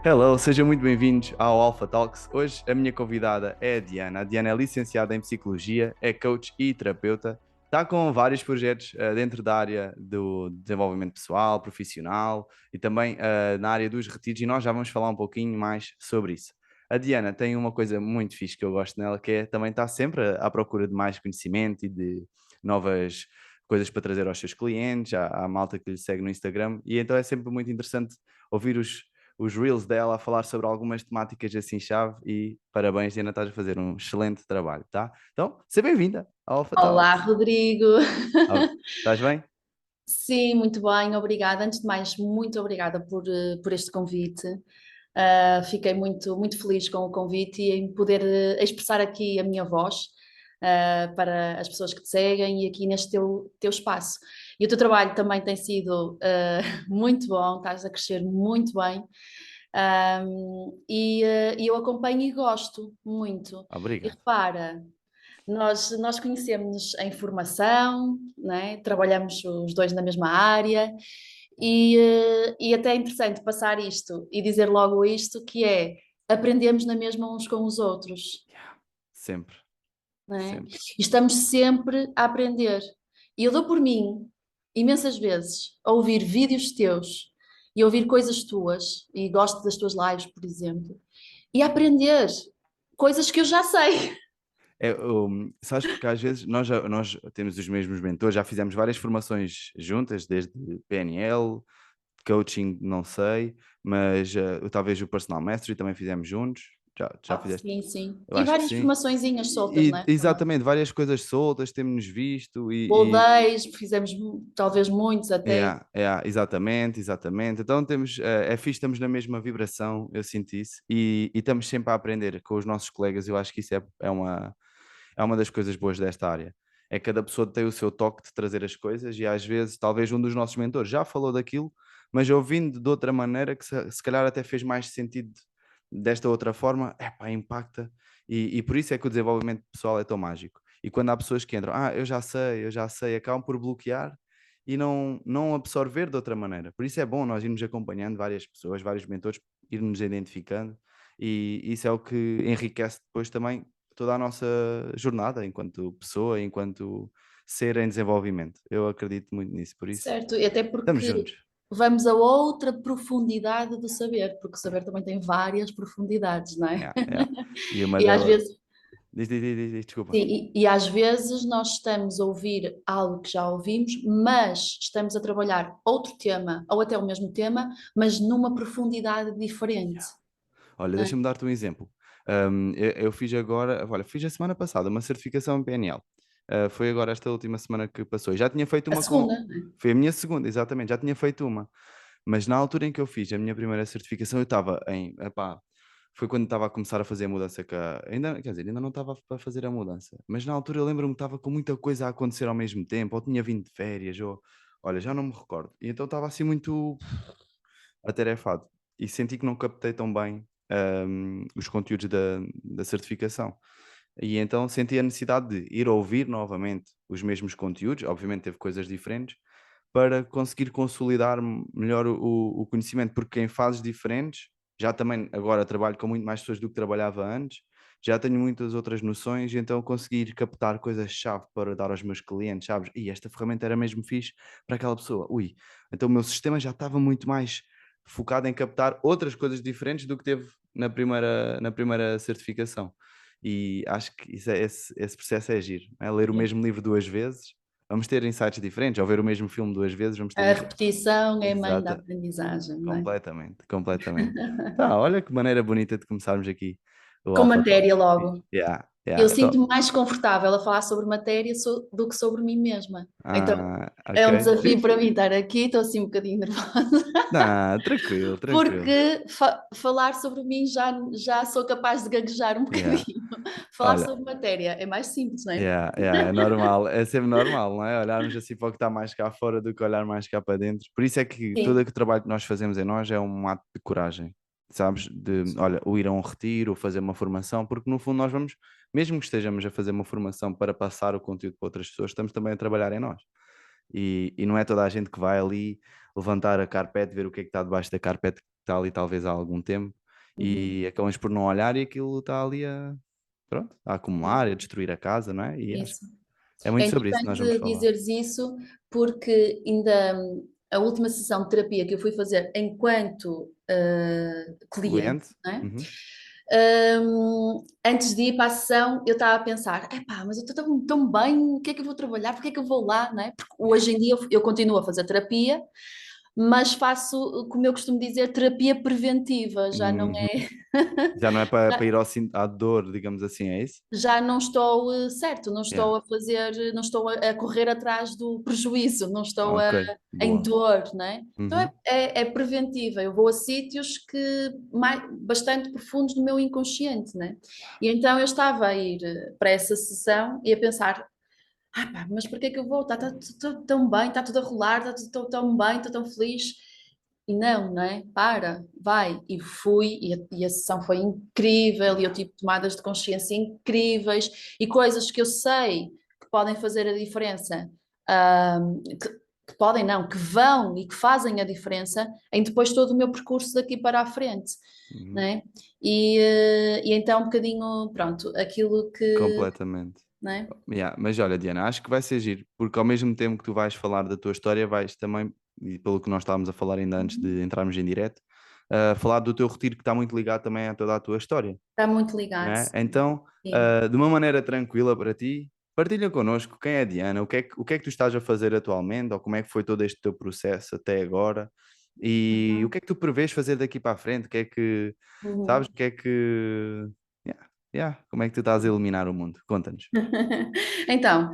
Hello, sejam muito bem-vindos ao Alpha Talks. Hoje a minha convidada é a Diana. A Diana é licenciada em Psicologia, é coach e terapeuta. Está com vários projetos dentro da área do desenvolvimento pessoal, profissional e também na área dos retiros, e nós já vamos falar um pouquinho mais sobre isso. A Diana tem uma coisa muito fixe que eu gosto nela, que é também estar sempre à procura de mais conhecimento e de novas coisas para trazer aos seus clientes, à malta que lhe segue no Instagram, e então é sempre muito interessante ouvir os reels dela a falar sobre algumas temáticas assim chave e parabéns, Diana, estás a fazer um excelente trabalho, tá? Então, seja bem-vinda ao Alpha Olá, Talks. Rodrigo. Estás bem? Sim, muito bem, obrigada. Antes de mais, muito obrigada por este convite. Fiquei muito feliz com o convite e em poder expressar aqui a minha voz, para as pessoas que te seguem e aqui neste teu espaço. E o teu trabalho também tem sido muito bom, estás a crescer muito bem. E eu acompanho e gosto muito. E Obrigado. repara. Nós conhecemos em formação, né? Trabalhamos os dois na mesma área e até é interessante passar isto e dizer logo isto, que é aprendemos na mesma uns com os outros, Yeah. Sempre, né? sempre. E estamos sempre a aprender. E eu dou por mim, imensas vezes, a ouvir vídeos teus e a ouvir coisas tuas, e gosto das tuas lives, por exemplo, e a aprender coisas que eu já sei. Sabes que às vezes nós temos os mesmos mentores, já fizemos várias formações juntas, desde PNL, coaching, não sei, mas talvez o Personal Mastery também fizemos juntos. Já Ah, fizeste? sim, sim. Eu E acho que várias sim. formaçõezinhas soltas, né? Também. Exatamente, várias coisas soltas, temos-nos visto Boldeios, fizemos talvez muitos até. exatamente, exatamente. Então temos, é fixe, estamos na mesma vibração, eu sinto isso, e estamos sempre a aprender com os nossos colegas. Eu acho que isso é uma das coisas boas desta área. É que cada pessoa tem o seu toque de trazer as coisas, e às vezes, talvez um dos nossos mentores já falou daquilo, mas ouvindo de outra maneira, que se calhar até fez mais sentido desta outra forma, impacta, e por isso é que o desenvolvimento pessoal é tão mágico. E quando há pessoas que entram, eu já sei, acabam por bloquear e não absorver de outra maneira. Por isso é bom nós irmos acompanhando várias pessoas, vários mentores, irmos identificando, e isso é o que enriquece depois também toda a nossa jornada enquanto pessoa, enquanto ser em desenvolvimento. Eu acredito muito nisso, por isso Certo, e até estamos porque juntos. vamos a outra profundidade do saber, porque o saber também tem várias profundidades, não é? Yeah, yeah. E uma E às delas. vezes, Desculpa. sim, e às vezes nós estamos a ouvir algo que já ouvimos, mas estamos a trabalhar outro tema, ou até o mesmo tema, mas numa profundidade diferente, Yeah. Olha, não é? deixa-me dar-te um exemplo. Eu fiz agora, olha, fiz a semana passada uma certificação em PNL. Foi agora esta última semana que passou. Já tinha feito A uma com. segunda, não é? Foi a minha segunda, exatamente, já tinha feito uma. Mas na altura em que eu fiz a minha primeira certificação, eu estava foi quando estava a começar a fazer a mudança ainda, quer dizer, ainda não estava para fazer a mudança, mas na altura eu lembro-me que estava com muita coisa a acontecer ao mesmo tempo, ou tinha vindo de férias, ou olha, já não me recordo. E então estava assim muito atarefado e senti que não captei tão bem os conteúdos da certificação. E então senti a necessidade de ir ouvir novamente os mesmos conteúdos, obviamente teve coisas diferentes, para conseguir consolidar melhor o conhecimento, porque em fases diferentes, já também agora trabalho com muito mais pessoas do que trabalhava antes, já tenho muitas outras noções, e então conseguir captar coisas-chave para dar aos meus clientes, sabes? E esta ferramenta era mesmo fixe para aquela pessoa. Ui, então o meu sistema já estava muito mais focado em captar outras coisas diferentes do que teve na primeira certificação. E acho que esse processo é giro, é ler o mesmo livro duas vezes, vamos ter insights diferentes, ao ver o mesmo filme duas vezes, vamos ter A repetição é a mãe da exata, aprendizagem, não é? completamente, completamente. Tá, olha que maneira bonita de começarmos aqui o Com Alpha Talk. matéria logo. Yeah, Eu yeah. Então, sinto-me mais confortável a falar sobre matéria do que sobre mim mesma. Então é um ok, desafio fixe. para mim estar aqui, estou assim um bocadinho nervosa, Não, tranquilo, tranquilo. porque falar sobre mim já sou capaz de gaguejar um Yeah. bocadinho. Falar Olha, sobre matéria é mais simples, não é? é normal, é sempre normal, não é? Olharmos assim para o que está mais cá fora do que olhar mais cá para dentro. Por isso é que todo Sim, aquele trabalho que nós fazemos em nós é um ato de coragem, sabes? De, olha, o ir a um retiro, ou fazer uma formação, porque no fundo nós vamos, mesmo que estejamos a fazer uma formação para passar o conteúdo para outras pessoas, estamos também a trabalhar em nós. E não é toda a gente que vai ali levantar a carpete, ver o que é que está debaixo da carpete, está ali talvez há algum tempo, Uhum. e acabamos por não olhar e aquilo está ali pronto, a acumular, a Sim, destruir a casa, não é? E acho isso. que é É muito sobre isso que nós vamos interessante falar. dizeres isso, porque ainda a última sessão de terapia que eu fui fazer enquanto cliente, Cliente? não é? Uhum. Antes de ir para a sessão, eu estava a pensar: epá, mas eu estou tão bem, o que é que eu vou trabalhar? Porque é que eu vou lá, não é? Porque Yeah. hoje em dia eu continuo a fazer terapia, mas faço, como eu costumo dizer, terapia preventiva, já não Uhum. é. Já não é para ir à dor, digamos assim, é isso? Já não estou certo, não Yeah. estou a fazer, não estou a correr atrás do prejuízo, não estou Ok, em boa. dor, não é? Então Uhum. é preventiva. Eu vou a sítios que bastante profundos no meu inconsciente, né? E então eu estava a ir para essa sessão e a pensar, pá, mas porquê que eu vou? Está tudo tão bem, está tudo a rolar, está tudo tão bem, estou tão feliz. E não, não é? Para, vai. E fui, e a sessão foi incrível, e eu tive tomadas de consciência incríveis, e coisas que eu sei que podem fazer a diferença, que podem não, que vão e que fazem a diferença em depois todo o meu percurso daqui para a frente, não Uhum. é? E então um bocadinho, pronto, aquilo que, Completamente. não é? Yeah. Mas olha, Diana, acho que vai ser giro, porque ao mesmo tempo que tu vais falar da tua história, vais também, e pelo que nós estávamos a falar ainda antes de entrarmos em direto, falar do teu retiro que está muito ligado também a toda a tua história, Está muito não ligado, é? Então, sim. de uma maneira tranquila para ti, partilha connosco quem é a Diana, o que é que tu estás a fazer atualmente, ou como é que foi todo este teu processo até agora, e o que é que tu prevês fazer daqui para a frente, o que é que, sabes, Uhum. o que é que, yeah, yeah, como é que tu estás a iluminar o mundo? Conta-nos. Então,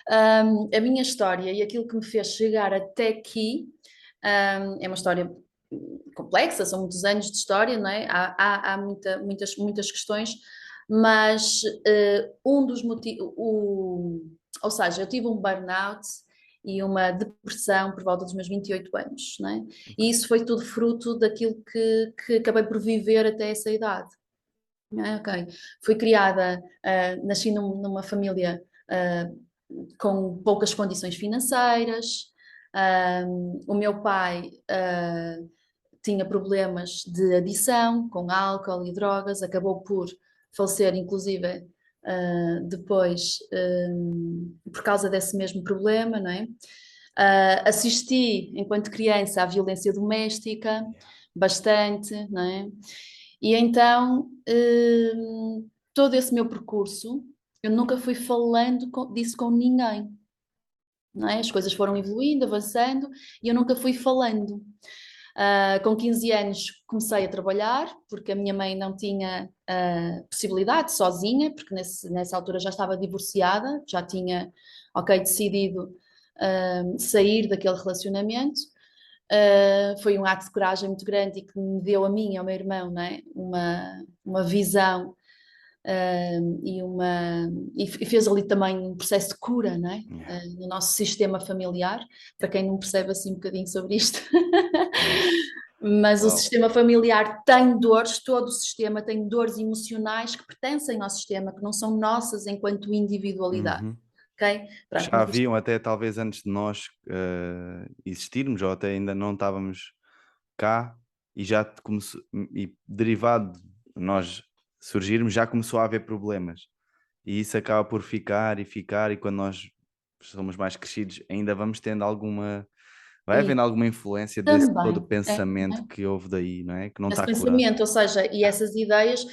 a minha história e aquilo que me fez chegar até aqui, é uma história complexa, são muitos anos de história, não é? Há muitas questões, mas um dos motivos, ou seja, eu tive um burnout e uma depressão por volta dos meus 28 anos, não é? E isso foi tudo fruto daquilo que acabei por viver até essa idade. Ok. Fui criada, nasci numa família com poucas condições financeiras. O meu pai tinha problemas de adição com álcool e drogas, acabou por falecer, inclusive, depois por causa desse mesmo problema, não é? Assisti, enquanto criança, à violência doméstica, bastante, não é? E então, todo esse meu percurso, eu nunca fui falando disso com ninguém, não é? As coisas foram evoluindo, avançando, e eu nunca fui falando. Com 15 anos comecei a trabalhar, porque a minha mãe não tinha possibilidade sozinha, porque nessa altura já estava divorciada, já tinha, ok, decidido sair daquele relacionamento. Foi um ato de coragem muito grande e que me deu a mim e ao meu irmão, não é? Uma visão e fez ali também um processo de cura, não é? Yeah, No nosso sistema familiar, para quem não percebe assim um bocadinho sobre isto. yeah. Mas o Uau. sistema familiar tem dores, todo o sistema tem dores emocionais que pertencem ao sistema, que não são nossas enquanto individualidade, Uhum. ok? Que Pronto, já mas isto haviam até talvez antes de nós existirmos, ou até ainda não estávamos cá, e já começou, e derivado de nós surgirmos, já começou a haver problemas. E isso acaba por ficar e ficar, e quando nós somos mais crescidos, ainda vamos tendo alguma. Vai é havendo alguma influência desse todo também, pensamento é. que houve daí, não é? Que não Esse está curado. pensamento, ou seja, e essas ideias,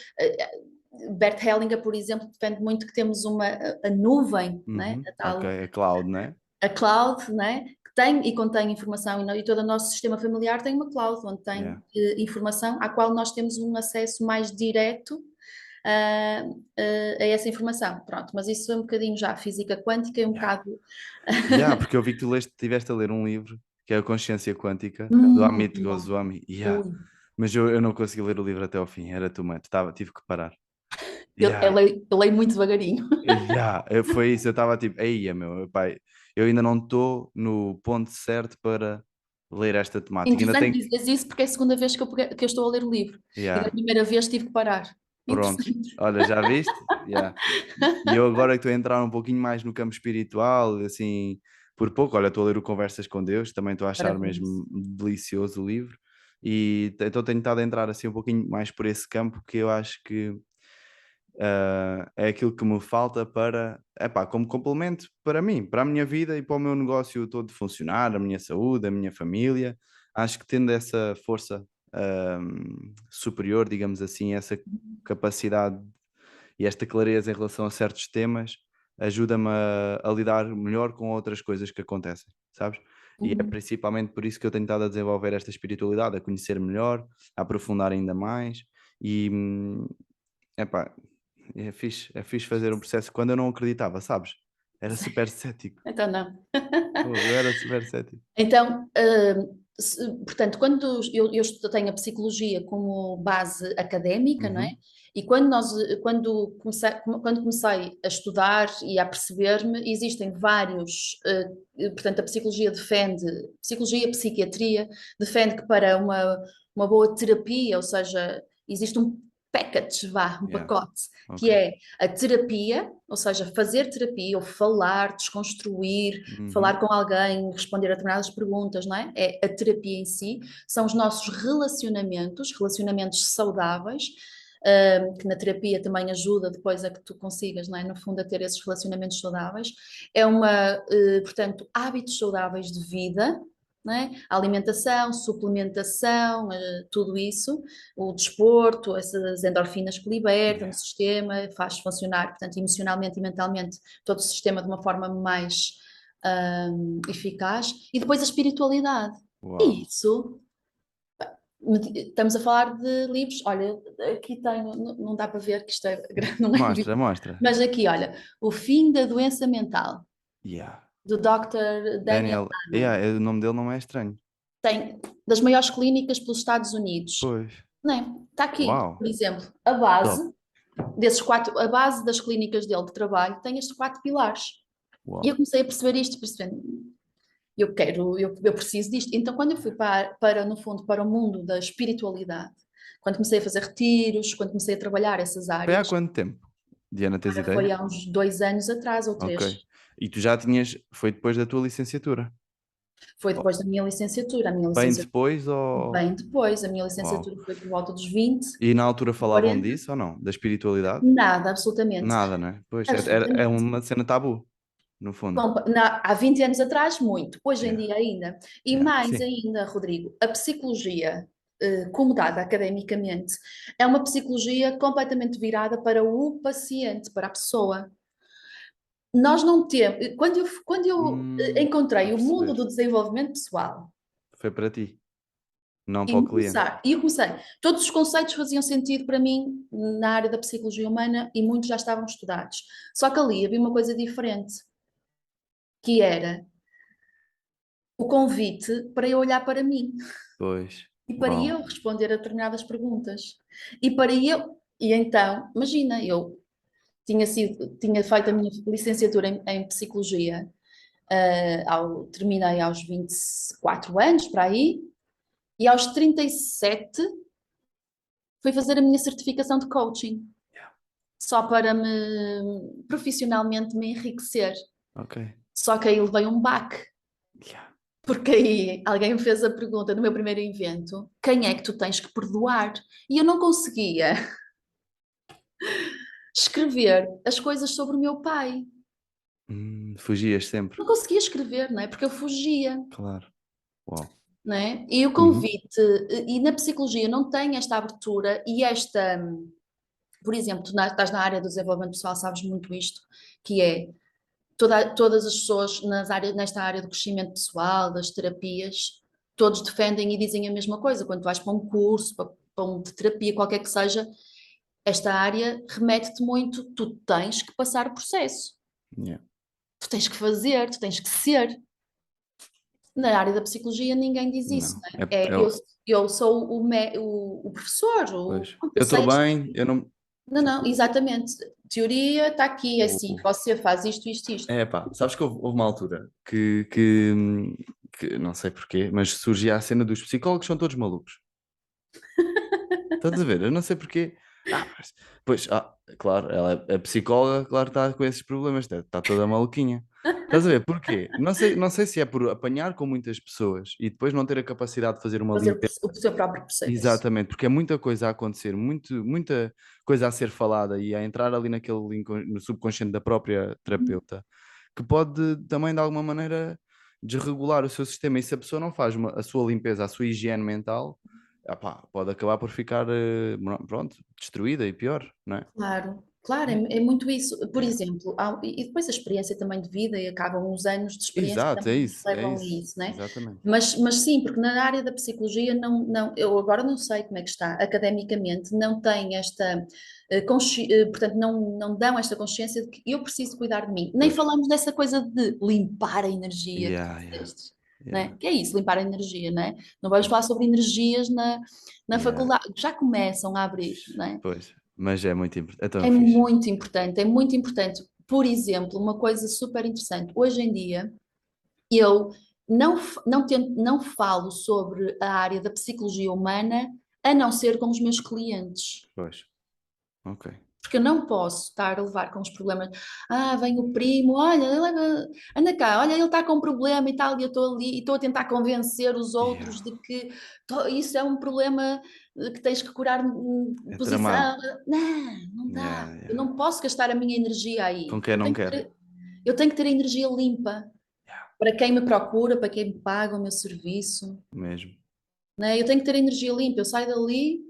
Bert Hellinger, por exemplo, defende muito que temos a nuvem, né? Uhum. A Ok, tal, a cloud, não é? a cloud, né? Que tem e contém informação, e todo o nosso sistema familiar tem uma cloud, onde Yeah. tem informação à qual nós temos um acesso mais direto a essa informação. Pronto, mas isso é um bocadinho já física quântica e um Yeah. bocado. Yeah, porque eu vi que tu estiveste a ler um livro que é a Consciência Quântica, do Amit Bom. Goswami. Yeah. Ui. Mas eu não consegui ler o livro até ao fim, era too much, tive que parar. Eu Yeah. leio muito devagarinho. Yeah. Foi isso, eu estava tipo, eia meu, pai, eu ainda não estou no ponto certo para ler esta temática. Ainda Interessante tenho. dizeres isso porque é a segunda vez que eu estou a ler o livro. E da Yeah. primeira vez tive que parar. Prontos. Interessante. Olha, já viste? Yeah. E eu agora que estou a entrar um pouquinho mais no campo espiritual, assim, por pouco, olha, estou a ler o Conversas com Deus, também estou a achar Parabéns. mesmo delicioso o livro. E então tenho estado a entrar assim um pouquinho mais por esse campo, que eu acho que é aquilo que me falta para, epá, como complemento para mim, para a minha vida e para o meu negócio todo funcionar, a minha saúde, a minha família. Acho que tendo essa força superior, digamos assim, essa capacidade e esta clareza em relação a certos temas, ajuda-me a lidar melhor com outras coisas que acontecem, sabes? E é Uhum. principalmente por isso que eu tenho estado a desenvolver esta espiritualidade, a conhecer melhor, a aprofundar ainda mais e, epá, é fixe fazer um processo quando eu não acreditava, sabes? Era super cético. Então não. Fogo, eu era super cético. Então, portanto, quando tenho a psicologia como base académica, não é? Uhum. E quando comecei a estudar e a perceber-me, existem vários, portanto, a psicologia defende, psicologia, psiquiatria, defende que para uma boa terapia, ou seja, existe um package, vá, um Yeah, pacote, que ok. é a terapia, ou seja, fazer terapia ou falar, desconstruir, Uhum. falar com alguém, responder a determinadas perguntas, não é? É a terapia em si, são os nossos relacionamentos saudáveis, que na terapia também ajuda depois a que tu consigas, não é? No fundo, a ter esses relacionamentos saudáveis. É portanto, hábitos saudáveis de vida, não é? A alimentação, suplementação, tudo isso, o desporto, essas endorfinas que libertam no Yeah. sistema, faz funcionar, portanto, emocionalmente e mentalmente todo o sistema de uma forma mais eficaz, e depois a espiritualidade. E Uau. isso, estamos a falar de livros, olha, aqui tenho, não dá para ver que isto é grande, não é Mostra, vídeo, mostra. mas aqui, olha, O Fim da Doença Mental, Yeah. do Dr. Daniel Daniel, Kahneman, o nome dele não é estranho. tem das maiores clínicas pelos Estados Unidos, Pois. não é? Está aqui, Uau. por exemplo, Top. a base das clínicas dele de trabalho tem estes 4 pilares. E eu Uau. comecei a perceber isto, percebendo, eu preciso disto. Então, quando eu fui no fundo, para o mundo da espiritualidade, quando comecei a fazer retiros, quando comecei a trabalhar essas Foi há áreas, quanto tempo? Diana, tens foi ideia? há uns 2 anos atrás ou Ok. 3. E tu já tinhas, foi depois da tua licenciatura? Foi Oh, depois da minha licenciatura. A minha bem licenciatura, depois ou... bem depois, a minha Uau. licenciatura foi por volta dos 20, E na altura falavam 40. disso ou não? Da espiritualidade? Nada, absolutamente. Nada, né? Pois, é Absolutamente. uma cena tabu, no fundo. Há 20 anos atrás, muito. Hoje em Yeah, dia ainda. E yeah. mais Sim. ainda, Rodrigo, a psicologia, como dada academicamente, é uma psicologia completamente virada para o paciente, para a pessoa. Nós não temos. Quando eu Estou a encontrei o mundo perceber. do desenvolvimento pessoal Foi para ti, não para o cliente. e eu comecei, todos os conceitos faziam sentido para mim na área da psicologia humana e muitos já estavam estudados. Só que ali havia uma coisa diferente, que era o convite para eu olhar para mim Pois. e para Uau. eu responder a determinadas perguntas. E então, imagina, eu tinha feito a minha licenciatura em psicologia, terminei aos 24 anos, para aí, e aos 37 fui fazer a minha certificação de coaching, Yeah. só para profissionalmente me enriquecer. Ok. Só que aí levei um baque. Yeah. Porque aí alguém me fez a pergunta no meu primeiro evento: quem é que tu tens que perdoar? E eu não conseguia escrever as coisas sobre o meu pai. Fugias sempre. Não conseguia escrever, não é? Porque eu fugia, Claro. Uau. não é? E o Uhum. convite, e na psicologia não tem esta abertura e por exemplo, estás na área do desenvolvimento pessoal, sabes muito isto, que é todas as pessoas nesta área do crescimento pessoal, das terapias, todos defendem e dizem a mesma coisa. Quando tu vais para um curso, para um de terapia, qualquer que seja, esta área remete-te muito, tu tens que passar o processo, Yeah. tu tens que fazer, tu tens que ser. Na área da psicologia ninguém diz isso, Não. não é? Eu sou o professor, Pois. eu Eu estou sei. bem, eu não. Não, não, exatamente. Teoria está aqui, é assim, o- você faz isto, isto, isto. É pá, sabes que houve uma altura que não sei porquê, mas surgia a cena dos psicólogos são todos malucos. Estás a ver? Eu não sei porquê. Pois, claro, ela é psicóloga, claro, está com esses problemas, está toda maluquinha. Estás a ver? Porquê? Não sei se é por apanhar com muitas pessoas e depois não ter a capacidade de fazer uma Fazer limpeza. o seu próprio processo. Exatamente, porque é muita coisa a acontecer, muita coisa a ser falada e a entrar ali no subconsciente da própria terapeuta, que pode também, de alguma maneira, desregular o seu sistema. E se a pessoa não faz a sua limpeza, a sua higiene mental, pode acabar por ficar, pronto, destruída e pior, não é? Claro, claro, é muito isso. Por Yeah. exemplo, e depois a experiência também de vida e acabam uns anos de experiência Exato, é também isso, é levam a isso. isso, né? Exatamente. Mas sim, porque na área da psicologia eu agora não sei como é que está, academicamente não tem esta, portanto não dão esta consciência de que eu preciso cuidar de mim. Nem Pois. falamos dessa coisa de limpar a energia que tu Yeah, yeah, disseste, yeah, né? Que é isso, limpar a energia, né? Não vamos falar sobre energias na yeah. faculdade, já começam a abrir, né? Pois, mas é muito importante, é tão É fixe. muito importante, é muito importante. Por exemplo, uma coisa super interessante, hoje em dia eu não falo sobre a área da psicologia humana a não ser com os meus clientes. Pois, ok. Porque eu não posso estar a levar com os problemas. Vem o primo, olha, anda cá, olha, ele está com um problema e tal, e eu estou ali e estou a tentar convencer os Yeah, outros de que isso é um problema que tens que curar é tramado. posição. Não dá. Yeah, Eu yeah. não posso gastar a minha energia Com aí. quem não quer. Eu tenho que ter a energia limpa Yeah, para quem me procura, para quem me paga o meu serviço, mesmo. né? Eu tenho que ter a energia limpa. Eu saio dali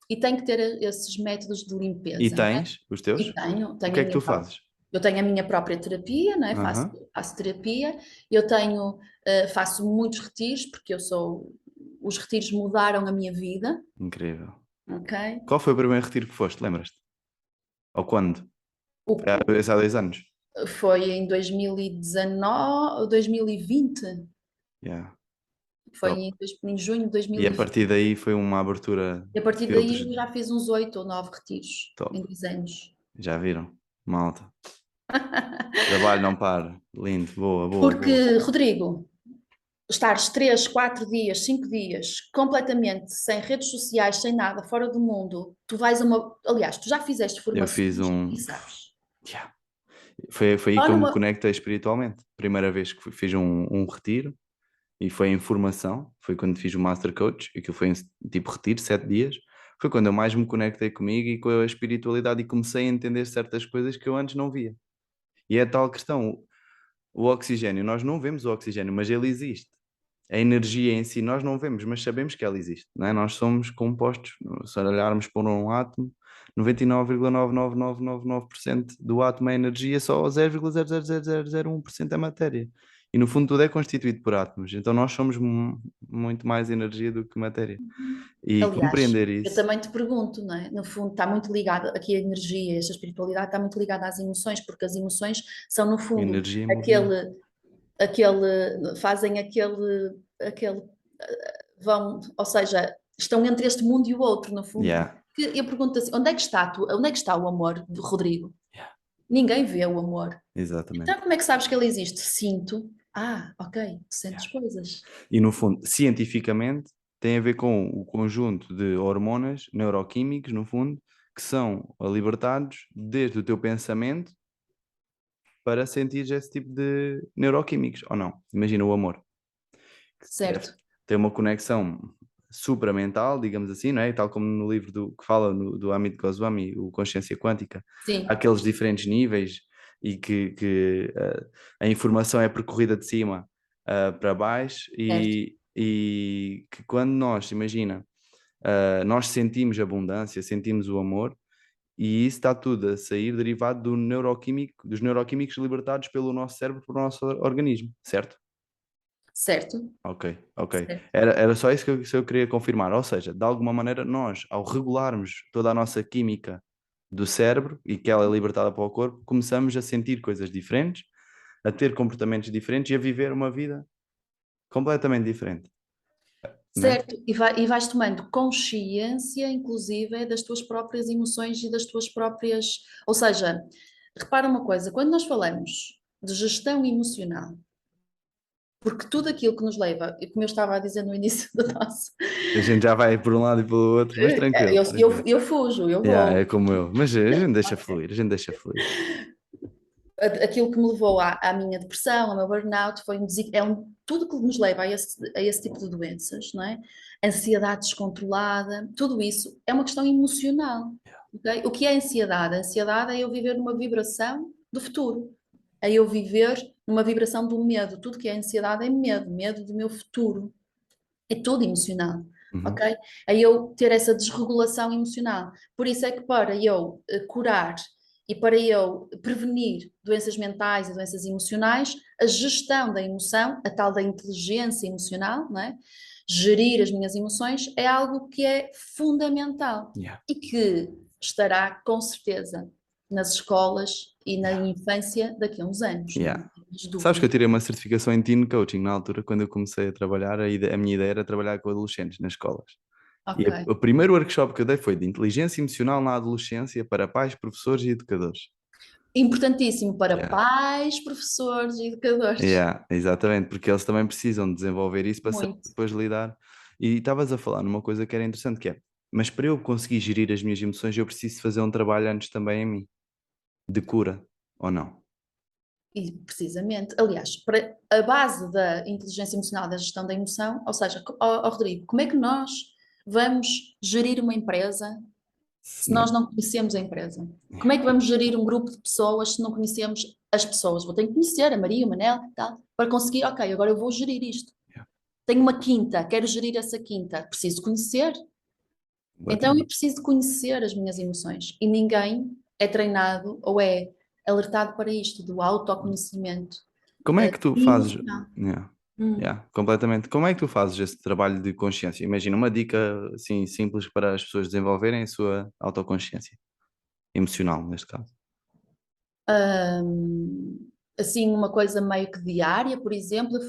e tenho que ter esses métodos de E limpeza, né? tens os teus? E tenho, O tenho que a é que tu minha própria. fazes? Eu tenho a minha própria terapia, né? Faço, Aham. faço terapia. Eu faço muitos retiros, porque os retiros mudaram a minha vida, Incrível. ok? Qual foi o primeiro retiro que foste? Lembras-te? Ou quando? Foi O, há 2 anos? foi em 2019, 2020, Yeah. foi Top. em junho de E a 2020. partir daí foi uma abertura E a de partir daí filtros. eu já fiz uns 8 ou 9 retiros Top. em 2 anos. Já viram? Malta. Trabalho não para. Lindo. Boa, boa, boa. Porque, Rodrigo, estares 3, 4 dias, 5 dias, completamente sem redes sociais, sem nada, fora do mundo, tu vais a uma. Aliás, tu já fizeste Eu fiz formações um. e sabes. Yeah. Foi aí Só que eu me numa. conectei espiritualmente. Primeira vez que fiz um retiro. E foi em formação, foi quando fiz o Master Coach, aquilo foi em tipo retiro, 7 dias, foi quando eu mais me conectei comigo e com a espiritualidade e comecei a entender certas coisas que eu antes não via. E é tal questão, o oxigênio, nós não vemos o oxigênio, mas ele existe. A energia em si nós não vemos, mas sabemos que ela existe, não é? Nós somos compostos, se olharmos por um átomo, 99,99999% do átomo é energia, só 0,00001% é matéria. E no fundo tudo é constituído por átomos, então nós somos muito mais energia do que matéria. E Aliás, compreender eu isso, também te pergunto, não é? No fundo, está muito ligada aqui a energia, esta espiritualidade está muito ligada às emoções, porque as emoções são, no fundo, energia e movimento. fazem aquele, vão, ou seja, estão entre este mundo e o outro, no fundo. Yeah, Que eu pergunto assim, onde é que está o amor do Rodrigo? yeah, Ninguém vê o amor. Então, exatamente. como é que sabes que ele existe? Sinto. Ok, tu Yeah. sentes coisas. E no fundo, cientificamente, tem a ver com o conjunto de hormonas neuroquímicos, no fundo, que são libertados desde o teu pensamento para sentir esse tipo de neuroquímicos, ou não? Imagina o amor, que deve Certo? ter uma conexão supramental, digamos assim, não é? Tal como no livro que fala do Amit Goswami, o Consciência Quântica, há Sim, aqueles diferentes níveis e que a informação é percorrida de cima para baixo certo. e que quando nós, imagina, nós sentimos abundância, sentimos o amor, e isso está tudo a sair derivado dos neuroquímicos libertados pelo nosso cérebro, pelo nosso organismo, certo? Certo? Ok, ok. Certo. Era só isso que eu queria confirmar. Ou seja, de alguma maneira, nós, ao regularmos toda a nossa química do cérebro e que ela é libertada para o corpo, começamos a sentir coisas diferentes, a ter comportamentos diferentes e a viver uma vida completamente diferente, né? Certo, e vais tomando consciência, inclusive, das tuas próprias emoções e das tuas próprias. Ou seja, repara uma coisa, quando nós falamos de gestão emocional, Porque tudo aquilo que nos leva, e como eu estava a dizer no início do nosso, A gente já vai por um lado e pelo outro, mas tranquilo, tranquilo. eu fujo, eu Yeah, é vou. como eu. Mas a gente deixa fluir, a gente deixa fluir. Aquilo que me levou à minha depressão, ao meu burnout, tudo que nos leva a esse tipo de doenças, não é? Ansiedade descontrolada, tudo isso é uma questão emocional. Ok? O que é ansiedade? A ansiedade é eu viver numa vibração do futuro, é eu viver numa vibração do medo. Tudo que é ansiedade é medo, medo do meu futuro. É tudo emocional, Uhum. ok? É eu ter essa desregulação emocional. Por isso é que para eu curar e para eu prevenir doenças mentais e doenças emocionais, a gestão da emoção, a tal da inteligência emocional, não é? Gerir as minhas emoções é algo que é fundamental Yeah, e que estará com certeza nas escolas e na yeah, infância daqui a uns anos, não yeah. temos Sabes que eu dúvida. tirei uma certificação em Teen Coaching na altura, quando eu comecei a trabalhar, a minha ideia era trabalhar com adolescentes nas escolas. E Ok. o primeiro workshop que eu dei foi de inteligência emocional na adolescência para pais, professores e educadores. Importantíssimo para Yeah. pais, professores e educadores. Yeah, exatamente, porque eles também precisam desenvolver isso para saber Muito. depois lidar. E estavas a falar numa coisa que era interessante, que é, mas para eu conseguir gerir as minhas emoções, eu preciso fazer um trabalho antes também em mim, de cura, ou não? E precisamente, aliás, para a base da inteligência emocional, da gestão da emoção, ou seja, Rodrigo, como é que nós vamos gerir uma empresa Se se não- nós não conhecemos a empresa? Como Yeah, é que vamos gerir um grupo de pessoas se não conhecemos as pessoas? Vou ter que conhecer a Maria, o Manel, tal, para conseguir, ok, agora eu vou gerir isto. yeah, Tenho uma quinta, quero gerir essa quinta, preciso conhecer. Então eu completamente. preciso conhecer as minhas emoções e ninguém é treinado ou é alertado para isto, do autoconhecimento Como é que tu fazes? emocional. Yeah, Hum. yeah, completamente. Como é que tu fazes esse trabalho de consciência? Imagina uma dica assim simples para as pessoas desenvolverem a sua autoconsciência emocional, neste caso. Assim, uma coisa meio que diária, por exemplo,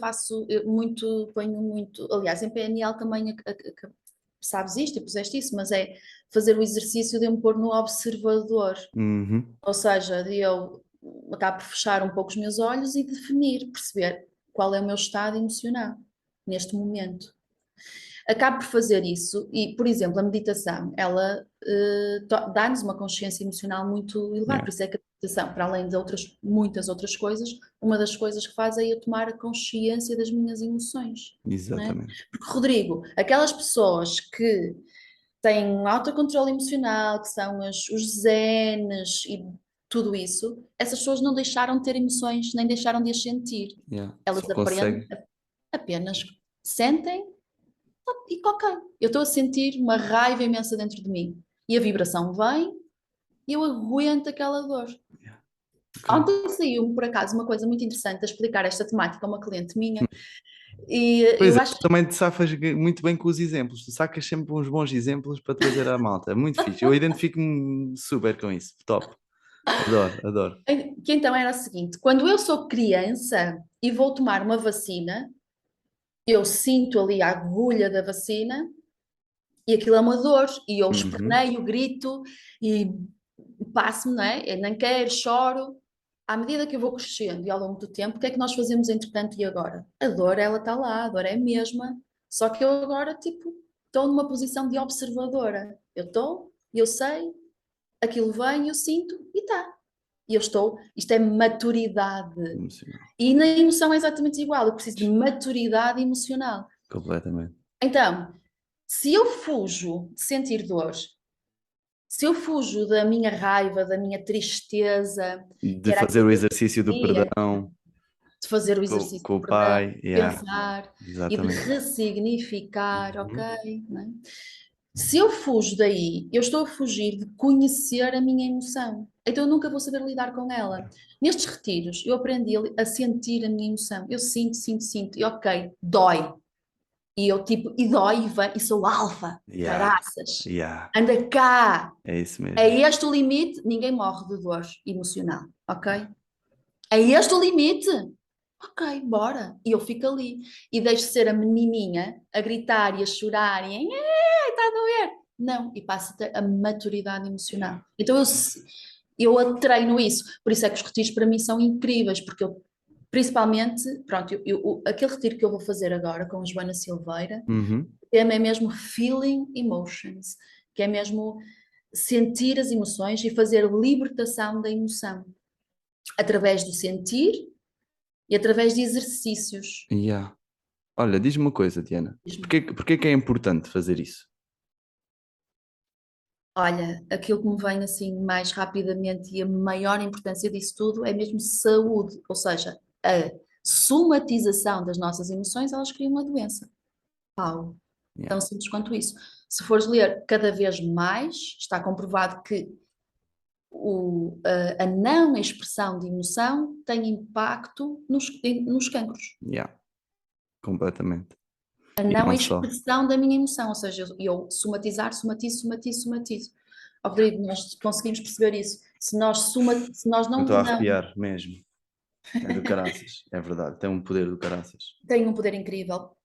ponho muito, aliás, em PNL também sabes isto e puseste isso, mas é fazer o exercício de eu me pôr no observador, Uhum. ou seja, de eu acabo por fechar um pouco os meus olhos e definir, perceber qual é o meu estado emocional neste momento. Acabo por fazer isso e, por exemplo, a meditação, ela dá-nos uma consciência emocional muito elevada, Yeah, por isso é que a meditação, para além de outras, muitas outras coisas, uma das coisas que faz é eu tomar a consciência das minhas emoções, não é? exatamente. Porque, Rodrigo, aquelas pessoas que têm um autocontrole emocional, que são os zenes e tudo isso, essas pessoas não deixaram de ter emoções, nem deixaram de as sentir. Yeah. Só Elas aprendem, consegue. apenas sentem e ok, eu estou a sentir uma raiva imensa dentro de mim. E a vibração vem e eu aguento aquela dor. Yeah. Ok. Ontem saiu-me, por acaso, uma coisa muito interessante a explicar esta temática a uma cliente minha. E Pois eu é, acho tu também te safas muito bem com os exemplos. Tu sacas sempre uns bons exemplos para trazer à malta. É muito fixe. Eu identifico-me super com isso. Top. Adoro, adoro. que então era o seguinte: quando eu sou criança e vou tomar uma vacina, eu sinto ali a agulha da vacina e aquilo é uma dor, e eu Uhum. esperneio, grito e passo-me, não é? Eu nem quero, choro. À medida que eu vou crescendo e ao longo do tempo, o que é que nós fazemos entretanto e agora? A dor, ela está lá, a dor é a mesma, só que eu agora, tipo, estou numa posição de observadora. Eu estou, eu sei, aquilo vem, eu sinto e está. E eu estou, isto é maturidade. Emocional. E na emoção é exatamente igual, eu preciso de maturidade emocional. Completamente. Então, se eu fujo de sentir dor, se eu fujo da minha raiva, da minha tristeza, De que era fazer aquilo o que eu exercício do queria, perdão de fazer o com, exercício com do o perdão, pai. Yeah. pensar e de Exatamente. ressignificar, ok? Uhum. Não é? Se eu fujo daí, eu estou a fugir de conhecer a minha emoção. Então eu nunca vou saber lidar com ela. Nestes retiros, eu aprendi a sentir a minha emoção. Eu sinto, sinto, sinto. E ok, dói. E eu tipo, e dói, e vem, e sou alfa. Yeah. Caraças. Yeah. Anda cá. É isso É mesmo. este o limite, ninguém morre de dor emocional, Yeah. ok? É este o limite? Ok, bora. E eu fico ali. E deixo de ser a menininha a gritar e a chorar e está a doer. Não, e passo a ter a maturidade Yeah. emocional. Então eu treino isso. Por isso é que os retiros para mim são incríveis, porque eu Principalmente, pronto, aquele retiro que eu vou fazer agora com a Joana Silveira, Uhum. o tema é mesmo Feeling Emotions, que é mesmo sentir as emoções e fazer libertação da emoção, através do sentir e através de exercícios. Yeah. Olha, diz-me uma coisa, Diana. Porquê que é importante fazer isso? Olha, aquilo que me vem assim mais rapidamente e a maior importância disso tudo é mesmo saúde, ou seja, a somatização das nossas emoções, elas criam uma doença. Pau. Yeah. Tão simples quanto isso. Se fores ler cada vez mais, está comprovado que a não expressão de emoção tem impacto nos cancros. Yeah. Completamente. A E não não só. expressão da minha emoção, ou seja, eu somatizar, somatizo. Ó, Rodrigo, nós conseguimos perceber isso. Se nós Eu não, estou a não arrepiar mesmo. É do caraças. É verdade. Tem um poder do caraças. tem um poder incrível,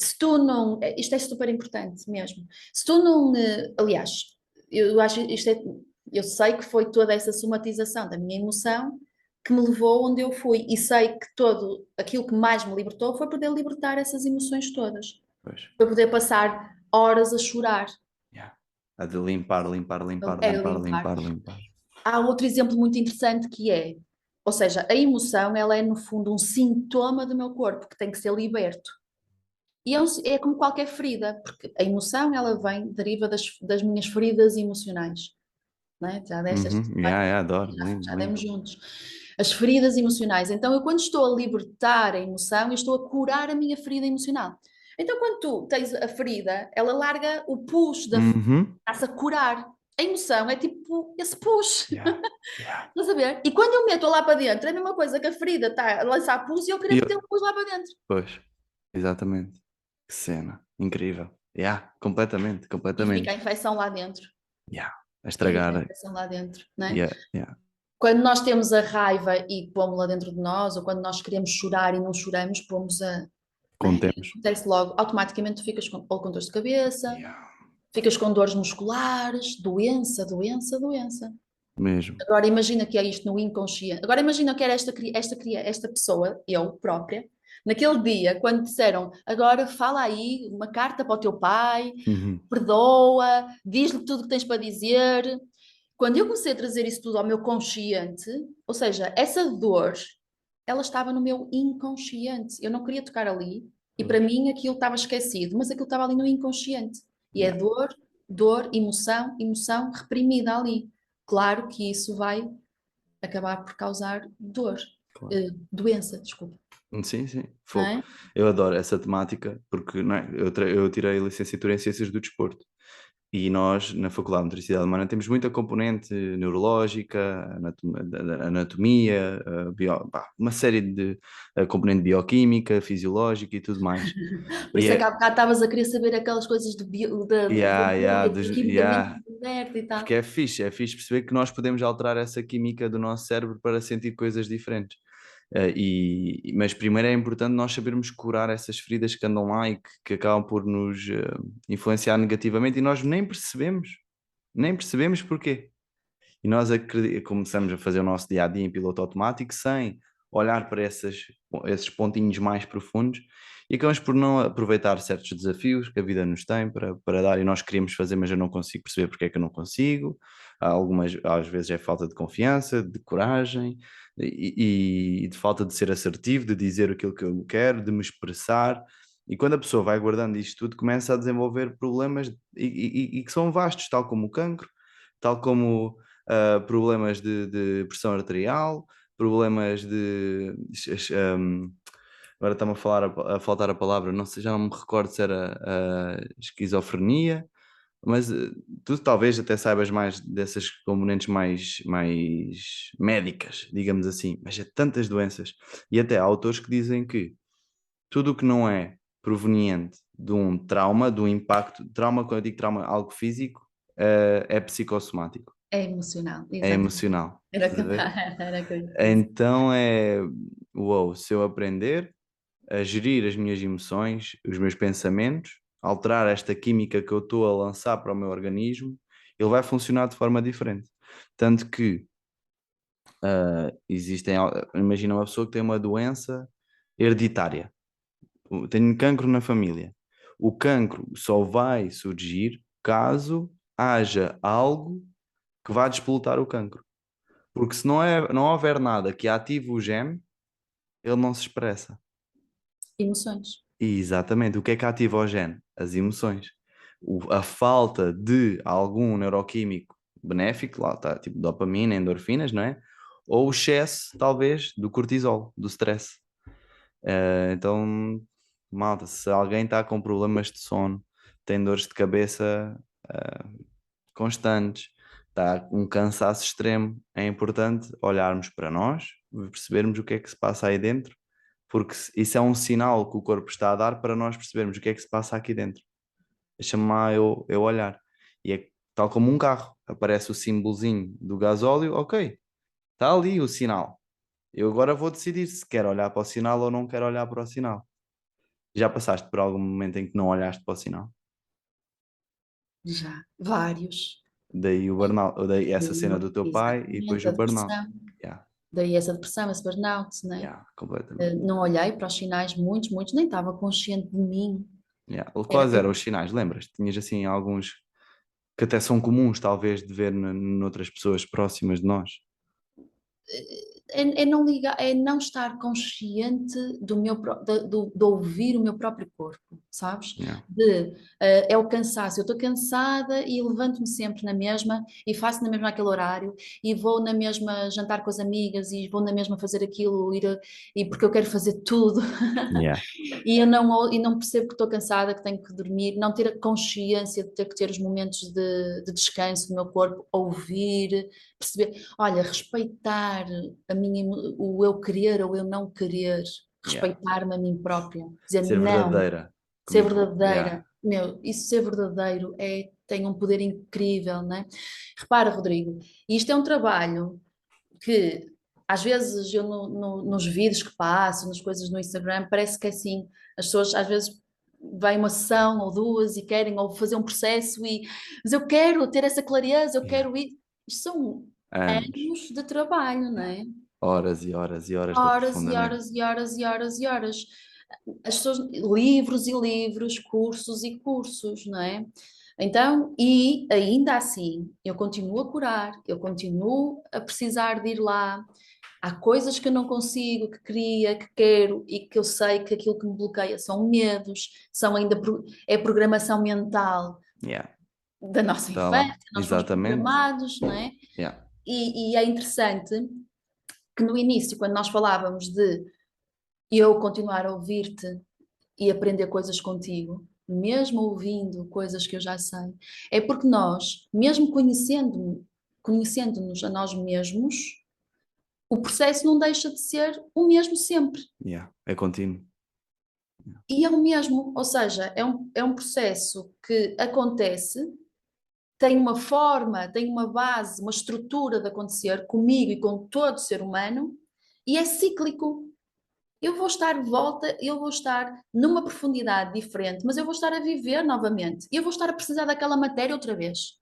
se tu não, isto é super importante mesmo, se tu não, aliás, eu acho isto é, eu sei que foi toda essa somatização da minha emoção que me levou onde eu fui e sei que todo aquilo que mais me libertou foi poder libertar essas emoções todas, Pois. foi poder passar horas a chorar, Yeah. A de limpar, limpar, limpar, era limpar, limpar. limpar, limpar. Há outro exemplo muito interessante que é, ou seja, a emoção ela é no fundo um sintoma do meu corpo que tem que ser liberto. E é como qualquer ferida, porque a emoção ela deriva das minhas feridas emocionais. Não é? Já deste esta Uhum. Yeah, yeah, adoro. Lindo, já lindo. demos juntos. As feridas emocionais. Então, eu quando estou a libertar a emoção, eu estou a curar a minha ferida emocional. Então, quando tu tens a ferida, ela larga o push da ferida, Uhum. está-se a curar. A emoção é tipo esse push, Yeah. Yeah. estás a ver? E quando eu meto lá para dentro, é a mesma coisa que a ferida está a lançar push e eu querer E meter o push lá para dentro. pois, exatamente. Que cena. Incrível. Yeah. Completamente, E fica completamente. a infecção lá dentro. Yeah. A E fica a estragar. infecção lá dentro, não é? Yeah, yeah. Quando nós temos a raiva e pomos-la dentro de nós, ou quando nós queremos chorar e não choramos, pomos a. Não é? Contemos. Acontece logo, automaticamente tu ficas ou com dores de cabeça, Yeah. ficas com dores musculares, doença. Mesmo. Agora imagina que é isto no inconsciente. Agora imagina que era esta pessoa, eu própria, naquele dia, quando disseram agora fala aí uma carta para o teu pai, Uhum. perdoa, diz-lhe tudo o que tens para dizer. Quando eu comecei a trazer isso tudo ao meu consciente, ou seja, essa dor, ela estava no meu inconsciente. Eu não queria tocar ali e para Pois. mim aquilo estava esquecido, mas aquilo estava ali no inconsciente. E é Yeah. dor, emoção reprimida ali. Claro que isso vai acabar por causar dor, Claro. doença, desculpa, Sim, sim, não fogo. é? Eu adoro essa temática porque não é, eu tirei licenciatura em Ciências do Desporto e nós, na Faculdade de Motricidade Humana, temos muita componente neurológica, anatomia, pá, uma série de componente bioquímica, fisiológica e tudo mais. Por E isso é que há é, bocado estavas a querer saber aquelas coisas yeah, yeah, da química moderna e tal. porque é fixe perceber que nós podemos alterar essa química do nosso cérebro para sentir coisas diferentes. Mas primeiro é importante nós sabermos curar essas feridas que andam lá e que acabam por nos influenciar negativamente e nós nem percebemos porquê. E nós começamos a fazer o nosso dia a dia em piloto automático sem olhar para esses pontinhos mais profundos e acabamos por não aproveitar certos desafios que a vida nos tem para dar e nós queríamos fazer, mas eu não consigo perceber porque é que eu não consigo. Às vezes é falta de confiança, de coragem e de falta de ser assertivo, de dizer aquilo que eu quero, de me expressar. E quando a pessoa vai guardando isto tudo, começa a desenvolver problemas e que são vastos, tal como o cancro, tal como problemas de pressão arterial, problemas agora está-me a faltar a palavra, não sei, já não me recordo se era esquizofrenia, mas tu talvez até saibas mais dessas componentes mais médicas, digamos assim, mas há tantas doenças. E até há autores que dizem que tudo o que não é proveniente de um trauma, de um impacto, trauma, quando eu digo trauma, algo físico, é psicossomático. É emocional, É exatamente. emocional, Era estás a ver? capaz, era que eu ia dizer. Então uou, se eu aprender a gerir as minhas emoções, os meus pensamentos, alterar esta química que eu estou a lançar para o meu organismo, ele vai funcionar de forma diferente. Tanto que Imagina uma pessoa que tem uma doença hereditária. Tenho cancro na família. O cancro só vai surgir caso haja algo que vá despoltar o cancro. Porque se não houver nada que ative o gene, ele não se expressa. Emoções. E exatamente, o que é que ativa o gene? As emoções. A falta de algum neuroquímico benéfico, lá está, tipo dopamina, endorfinas, não é? Ou o excesso, talvez, do cortisol, do stress. Então, malta, se alguém está com problemas de sono, tem dores de cabeça constantes, está com um cansaço extremo, é importante olharmos para nós, percebermos o que é que se passa aí dentro, porque isso é um sinal que o corpo está a dar para nós percebermos o que é que se passa aqui dentro. Deixa-me lá eu olhar. E é tal como um carro, aparece o símbolozinho do gasóleo, ok, está ali o sinal. Eu agora vou decidir se quero olhar para o sinal ou não quero olhar para o sinal. Já passaste por algum momento em que não olhaste para o sinal? Já. Vários. Daí o burnout, daí essa cena do teu pai e depois Exatamente, o a burnout. depressão. Yeah, Daí essa depressão, esse burnout, né? yeah, completamente. Não olhei para os sinais, muitos, muitos, nem estava consciente de mim. Yeah. Era, Quais eram os sinais? Lembras? Tinhas assim alguns que até são comuns, talvez, de ver noutras pessoas próximas de nós. é não ligar, é não estar consciente do meu de ouvir o meu próprio corpo, sabes? Yeah, É o cansaço. Eu estou cansada e levanto-me sempre na mesma e faço na mesma aquele horário e vou na mesma jantar com as amigas e vou na mesma fazer aquilo e porque eu quero fazer tudo. yeah. E não percebo que estou cansada, que tenho que dormir, não ter a consciência de ter que ter os momentos de descanso do meu corpo, ouvir, perceber, olha, respeitar o eu querer ou eu não querer, Yeah. respeitar-me a mim própria, dizer Ser não, verdadeira ser comigo. verdadeira. Yeah, Meu, isso ser verdadeiro tem um poder incrível, né? Repara, Rodrigo, isto é um trabalho que às vezes eu nos vídeos que passo, nas coisas no Instagram, parece que é assim, as pessoas às vezes vêm uma sessão ou duas e querem ou fazer um processo mas eu quero ter essa clareza, eu yeah. quero ir. Isto são Anos, anos de trabalho, não é? horas e horas e horas de Horas e aprofundamento. horas e horas e horas e horas. As pessoas, livros e livros, cursos e cursos, não é? Então, e ainda assim, eu continuo a curar, eu continuo a precisar de ir lá. Há coisas que eu não consigo, que queria, que quero e que eu sei que aquilo que me bloqueia são medos, são ainda é programação mental Yeah. da nossa Tá lá. infância, nós fomos Exatamente. programados, não é? Yeah. E é interessante que no início, quando nós falávamos de eu continuar a ouvir-te e aprender coisas contigo, mesmo ouvindo coisas que eu já sei, é porque nós, mesmo conhecendo-nos a nós mesmos, o processo não deixa de ser o mesmo sempre. Yeah. É contínuo. E é o mesmo, ou seja, é um processo que acontece, tem uma forma, tem uma base, uma estrutura de acontecer comigo e com todo ser humano, e é cíclico. Eu vou estar de volta, eu vou estar numa profundidade diferente, mas eu vou estar a viver novamente. E eu vou estar a precisar daquela matéria outra vez.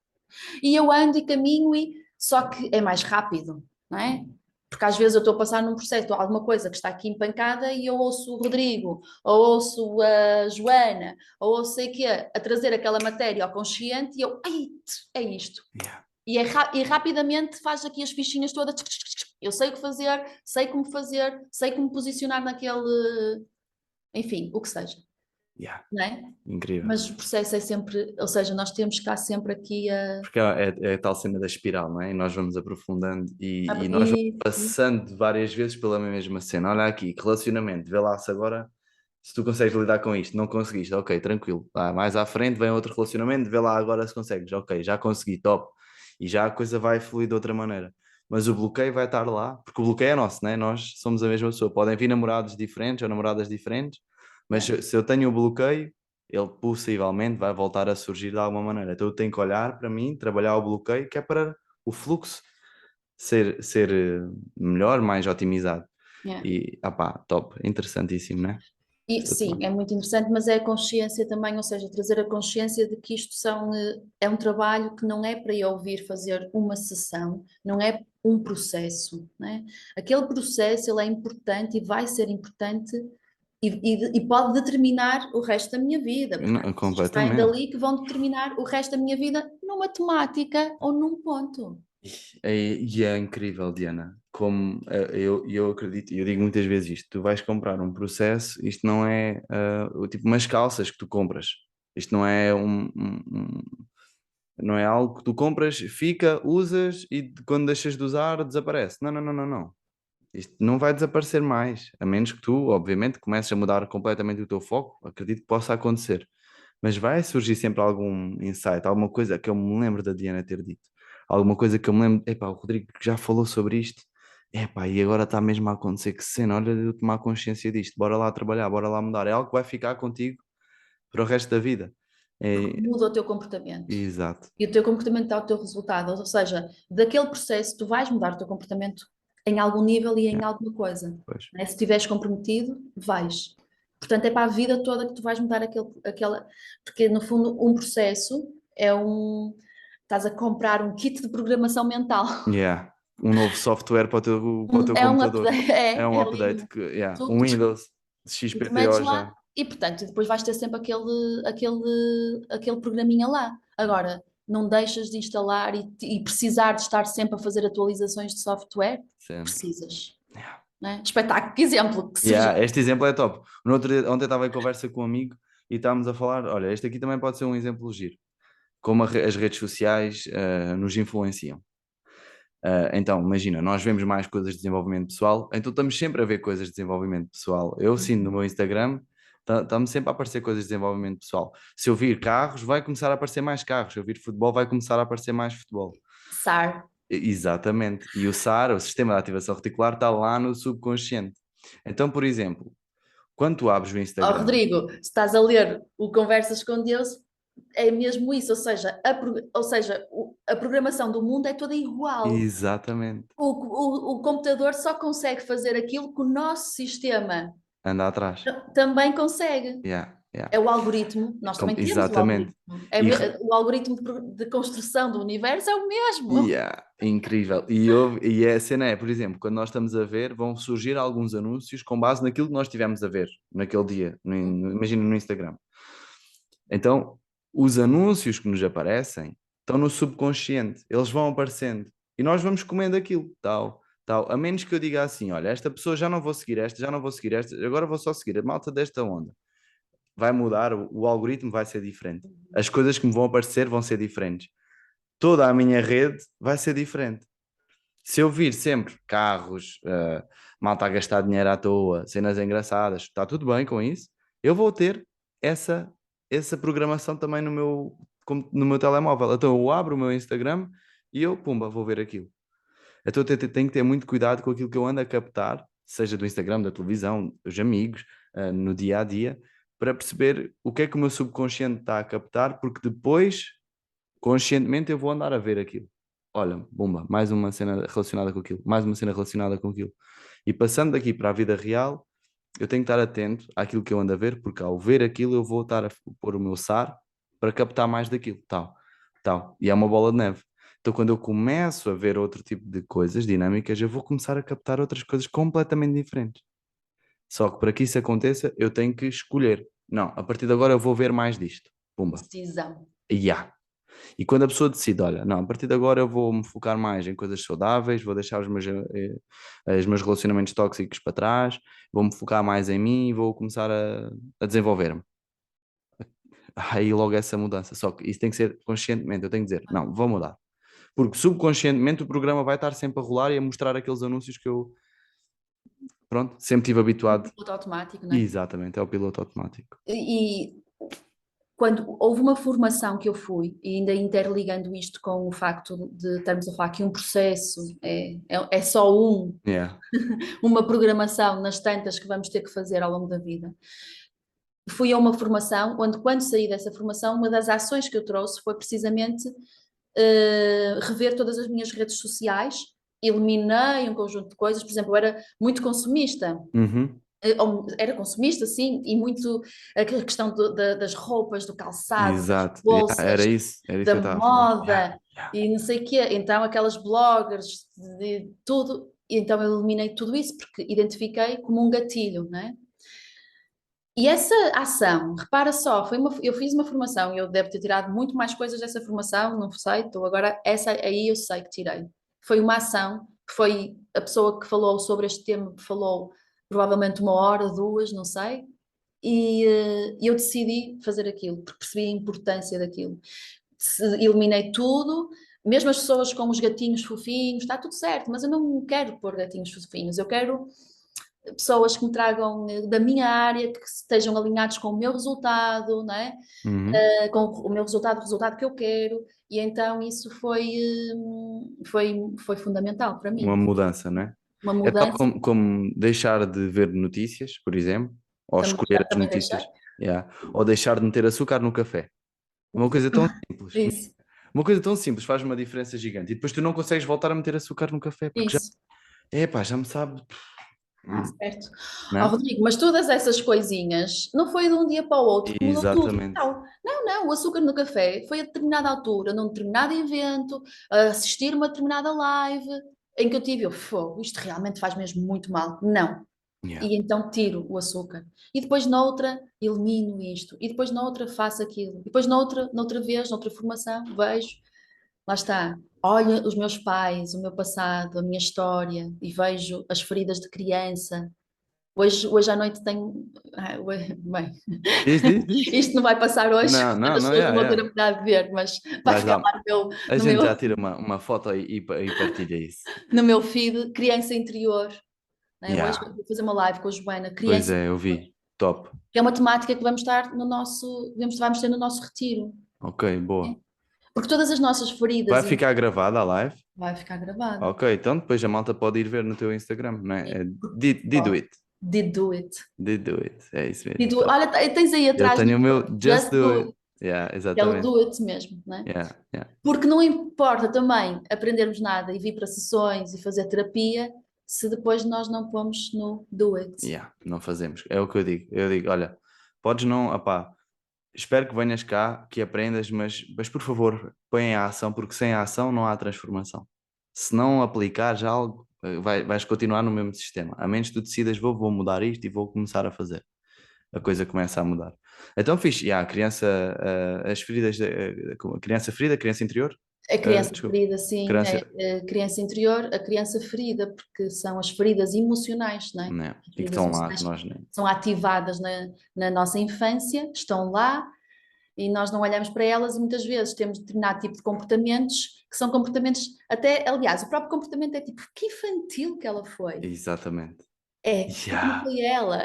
E eu ando e caminho só que é mais rápido, não é? Porque às vezes eu estou a passar num processo, alguma coisa que está aqui empancada e eu ouço o Rodrigo, ou ouço a Joana, ou ouço sei quê, a trazer aquela matéria ao consciente e eu, ai, é isto. Yeah. E rapidamente faz aqui as fichinhas todas. Eu sei o que fazer, sei como posicionar naquele. Enfim, o que seja, Yeah. não é? Incrível. Mas o processo é sempre. Ou seja, nós temos que estar sempre aqui a. Porque é a tal cena da espiral, não é? E nós vamos aprofundando e nós vamos Isso. passando várias vezes pela mesma cena. Olha aqui, que relacionamento, vê lá se agora se tu consegues lidar com isto. Não conseguiste, ok, tranquilo. Mais à frente vem outro relacionamento, vê lá agora se consegues. Ok, já consegui, top. E já a coisa vai fluir de outra maneira. Mas o bloqueio vai estar lá, porque o bloqueio é nosso, né? Nós somos a mesma pessoa. Podem vir namorados diferentes ou namoradas diferentes, mas Yeah. se eu tenho o bloqueio, ele possivelmente vai voltar a surgir de alguma maneira. Então eu tenho que olhar para mim, trabalhar o bloqueio, que é para o fluxo ser melhor, mais otimizado. Yeah. E, pá, top, interessantíssimo, né? E sim, é muito interessante, mas é a consciência também, ou seja, trazer a consciência de que isto é um trabalho que não é para eu vir fazer uma sessão, não é um processo, né? Aquele processo ele é importante e vai ser importante e pode determinar o resto da minha vida, porque há coisas que saem Completamente. dali que vão determinar o resto da minha vida numa temática ou num ponto. E é incrível, Diana, como eu acredito, e eu digo muitas vezes isto, tu vais comprar um processo, isto não é o tipo umas calças que tu compras, isto não é não é algo que tu compras, fica, usas e quando deixas de usar desaparece. Não, não, não, não, não. Isto não vai desaparecer mais, a menos que tu, obviamente, comeces a mudar completamente o teu foco, acredito que possa acontecer. Mas vai surgir sempre algum insight, alguma coisa que eu me lembro da Diana ter dito, alguma coisa que eu me lembro, epá, o Rodrigo já falou sobre isto, epá, e agora está mesmo a acontecer, que cena, olha de eu tomar consciência disto, bora lá trabalhar, bora lá mudar, é algo que vai ficar contigo para o resto da vida. Porque É, muda o teu comportamento. exato, E o teu comportamento dá o teu resultado. Ou seja, daquele processo tu vais mudar o teu comportamento em algum nível e yeah, em alguma coisa. pois. Né? Se estiveres comprometido, vais. Portanto, é para a vida toda que tu vais mudar aquela. Porque, no fundo, um processo é um. Estás a comprar um kit de programação mental. Yeah. Um novo software para o teu É um computador, update. é um É update lindo. que, yeah, Tu, um tu Windows E tu metes XPTO já, lá e, portanto, depois vais ter sempre aquele programinha lá. Agora, não deixas de instalar e precisar de estar sempre a fazer atualizações de software? sempre. Precisas, Yeah. né? Espetáculo, que exemplo que surgiu. Yeah, este exemplo é top. Ontem estava em conversa com um amigo e estávamos a falar, olha, este aqui também pode ser um exemplo giro, como as redes sociais nos influenciam. Então, imagina, nós vemos mais coisas de desenvolvimento pessoal, então estamos sempre a ver coisas de desenvolvimento pessoal. Eu sim, no meu Instagram, estamos sempre a aparecer coisas de desenvolvimento pessoal. Se eu vir carros, vai começar a aparecer mais carros. Se eu vir futebol, vai começar a aparecer mais futebol. SAR. Exatamente. E o SAR, o Sistema de Ativação Reticular, está lá no subconsciente. Então, por exemplo, quando tu abres o Ó, Instagram, Rodrigo, se estás a ler o Conversas com Deus, é mesmo isso, a programação do mundo é toda igual. exatamente, O computador ssó consegue fazer aquilo que o nosso sistema anda atrás. também consegue. Yeah, yeah. É o algoritmo, nós também temos o Exatamente. algoritmo. E, O algoritmo de construção do universo é o mesmo. yeah, incrível. E a cena é, por exemplo, quando nós estamos a ver, vão surgir alguns anúncios com base naquilo que nós estivemos a ver naquele dia, imagina no Instagram. Então, os anúncios que nos aparecem estão no subconsciente, eles vão aparecendo e nós vamos comendo aquilo, tal, tal. A menos que eu diga assim: olha, esta pessoa já não vou seguir, esta já não vou seguir, esta, agora vou só seguir a malta desta onda. Vai mudar, o algoritmo vai ser diferente. As coisas que me vão aparecer vão ser diferentes. Toda a minha rede vai ser diferente. Se eu vir sempre carros, malta a gastar dinheiro à toa, cenas engraçadas, está tudo bem com isso, eu vou ter essa, essa programação também no meu telemóvel. Então eu abro o meu Instagram e eu, pumba, vou ver aquilo. Então eu tenho que ter muito cuidado com aquilo que eu ando a captar, seja do Instagram, da televisão, dos amigos, no dia a dia, para perceber o que é que o meu subconsciente está a captar, porque depois, conscientemente, eu vou andar a ver aquilo. Olha, bomba, mais uma cena relacionada com aquilo, mais uma cena relacionada com aquilo. E passando daqui para a vida real, eu tenho que estar atento àquilo que eu ando a ver, porque ao ver aquilo eu vou estar a pôr o meu SAR para captar mais daquilo, tal, tal. E é uma bola de neve. Então, quando eu começo a ver outro tipo de coisas dinâmicas, eu vou começar a captar outras coisas completamente diferentes. Só que para que isso aconteça, eu tenho que escolher. Não, a partir de agora eu vou ver mais disto. Pumba. Decisão. E há. E quando a pessoa decide, olha, não, a partir de agora eu vou me focar mais em coisas saudáveis, vou deixar os meus relacionamentos tóxicos para trás, vou me focar mais em mim e vou começar a desenvolver-me. Aí logo essa mudança. Só que isso tem que ser conscientemente, eu tenho que dizer, não, vou mudar. Porque subconscientemente o programa vai estar sempre a rolar e a mostrar aqueles anúncios que eu, pronto, sempre estive O habituado. piloto automático, não é? Exatamente, é o piloto automático. E quando houve uma formação que eu fui, e ainda interligando isto com o facto de estarmos a falar que um processo é só Yeah. uma programação nas tantas que vamos ter que fazer ao longo da vida. Fui a uma formação onde, quando saí dessa formação, uma das ações que eu trouxe foi precisamente rever todas as minhas redes sociais, eliminei um conjunto de coisas, por exemplo, eu era muito consumista, Uhum. Era consumista, sim, e muito a questão das roupas, do calçado, das Exato. Yeah, bolsas, era isso da que eu estava a falar. Yeah, moda yeah. e não sei o quê. Então, aquelas bloggers de tudo, e então eu eliminei tudo isso porque identifiquei como um gatilho, não é? E essa ação, repara só, eu fiz uma formação, eu devo ter tirado muito mais coisas dessa formação, não sei, então agora essa aí eu sei que tirei. Foi uma ação, que foi a pessoa que falou sobre este tema, que falou provavelmente 1 hora, 2, não sei, e eu decidi fazer aquilo, porque percebi a importância daquilo. Eliminei tudo, mesmo as pessoas com os gatinhos fofinhos, está tudo certo, mas eu não quero pôr gatinhos fofinhos, eu quero pessoas que me tragam da minha área, que estejam alinhados com o meu resultado, não é? Uhum. Com o meu resultado, o resultado que eu quero, e então isso foi fundamental para Uma mim. mudança, não é? Uma É tal mudança, como deixar de ver notícias, por exemplo, ou também, escolher já, as também deixei. notícias, yeah, ou deixar de meter açúcar no café. É uma coisa tão simples. Isso, Uma coisa tão simples faz uma diferença gigante. E depois tu não consegues voltar a meter açúcar no café, porque já, isso. epá, já me sabe, Certo. Ó, né? Rodrigo, mas todas essas coisinhas não foi de um dia para o outro que mudou tudo. Exatamente. Não, não, não. O açúcar no café foi a determinada altura, num determinado evento, a assistir uma determinada live, em que eu tive, fogo, isto realmente faz mesmo muito mal. Não. Yeah. E então tiro o açúcar. E depois noutra elimino isto. E depois noutra faço aquilo. E depois noutra vez, noutra formação, vejo. Lá está. Olho os meus pais, o meu passado, a minha história e vejo as feridas de criança. Hoje à noite tenho. Bem, Diz. isto não vai passar hoje, Não, não, as não, pessoas não yeah, vão ter a yeah. oportunidade de ver, mas vai Vais ficar lá. lá A no gente já meu, tira uma foto e partilha isso. no meu feed, criança interior. Né? Hoje Yeah. vou fazer uma live com a Joana, Pois criança é, eu interior, vi. Top. que é uma temática que vamos estar no nosso, vamos ter no nosso retiro. Ok, boa. Né? Porque todas as nossas Vai feridas ficar gravada a live? vai ficar gravado. Ok, então depois a malta pode ir ver no teu Instagram, não é? Sim. É did do it. Did do it. Did do it. É isso Did mesmo. do it. Top. Olha, tens aí Eu atrás, tenho o meu Just just Do do It. it. Yeah, Que é o exatamente. do it mesmo, né? Yeah, yeah. Porque não importa também aprendermos nada e vir para sessões e fazer terapia se depois nós não pomos no do it. Yeah, não fazemos. É o que eu digo. Eu digo, olha, podes não, opá, espero que venhas cá, que aprendas, mas por favor, põe a ação, porque sem a ação não há transformação. Se não aplicares algo, vais continuar no mesmo sistema. A menos que tu decidas, vou mudar isto e vou começar a fazer. A coisa começa a mudar. Então, fixe, a criança, as feridas, a criança ferida, criança interior, A criança desculpa, ferida, sim, criança, é a criança interior, a criança ferida, porque são as feridas emocionais, não é? né, As e que feridas estão lá, que emocionais nós nem. são ativadas na nossa infância, estão lá e nós não olhamos para elas e muitas vezes temos determinado tipo de comportamentos que são comportamentos, até, aliás, o próprio comportamento é tipo, que infantil que ela foi. Exatamente. Porque não Yeah, foi ela.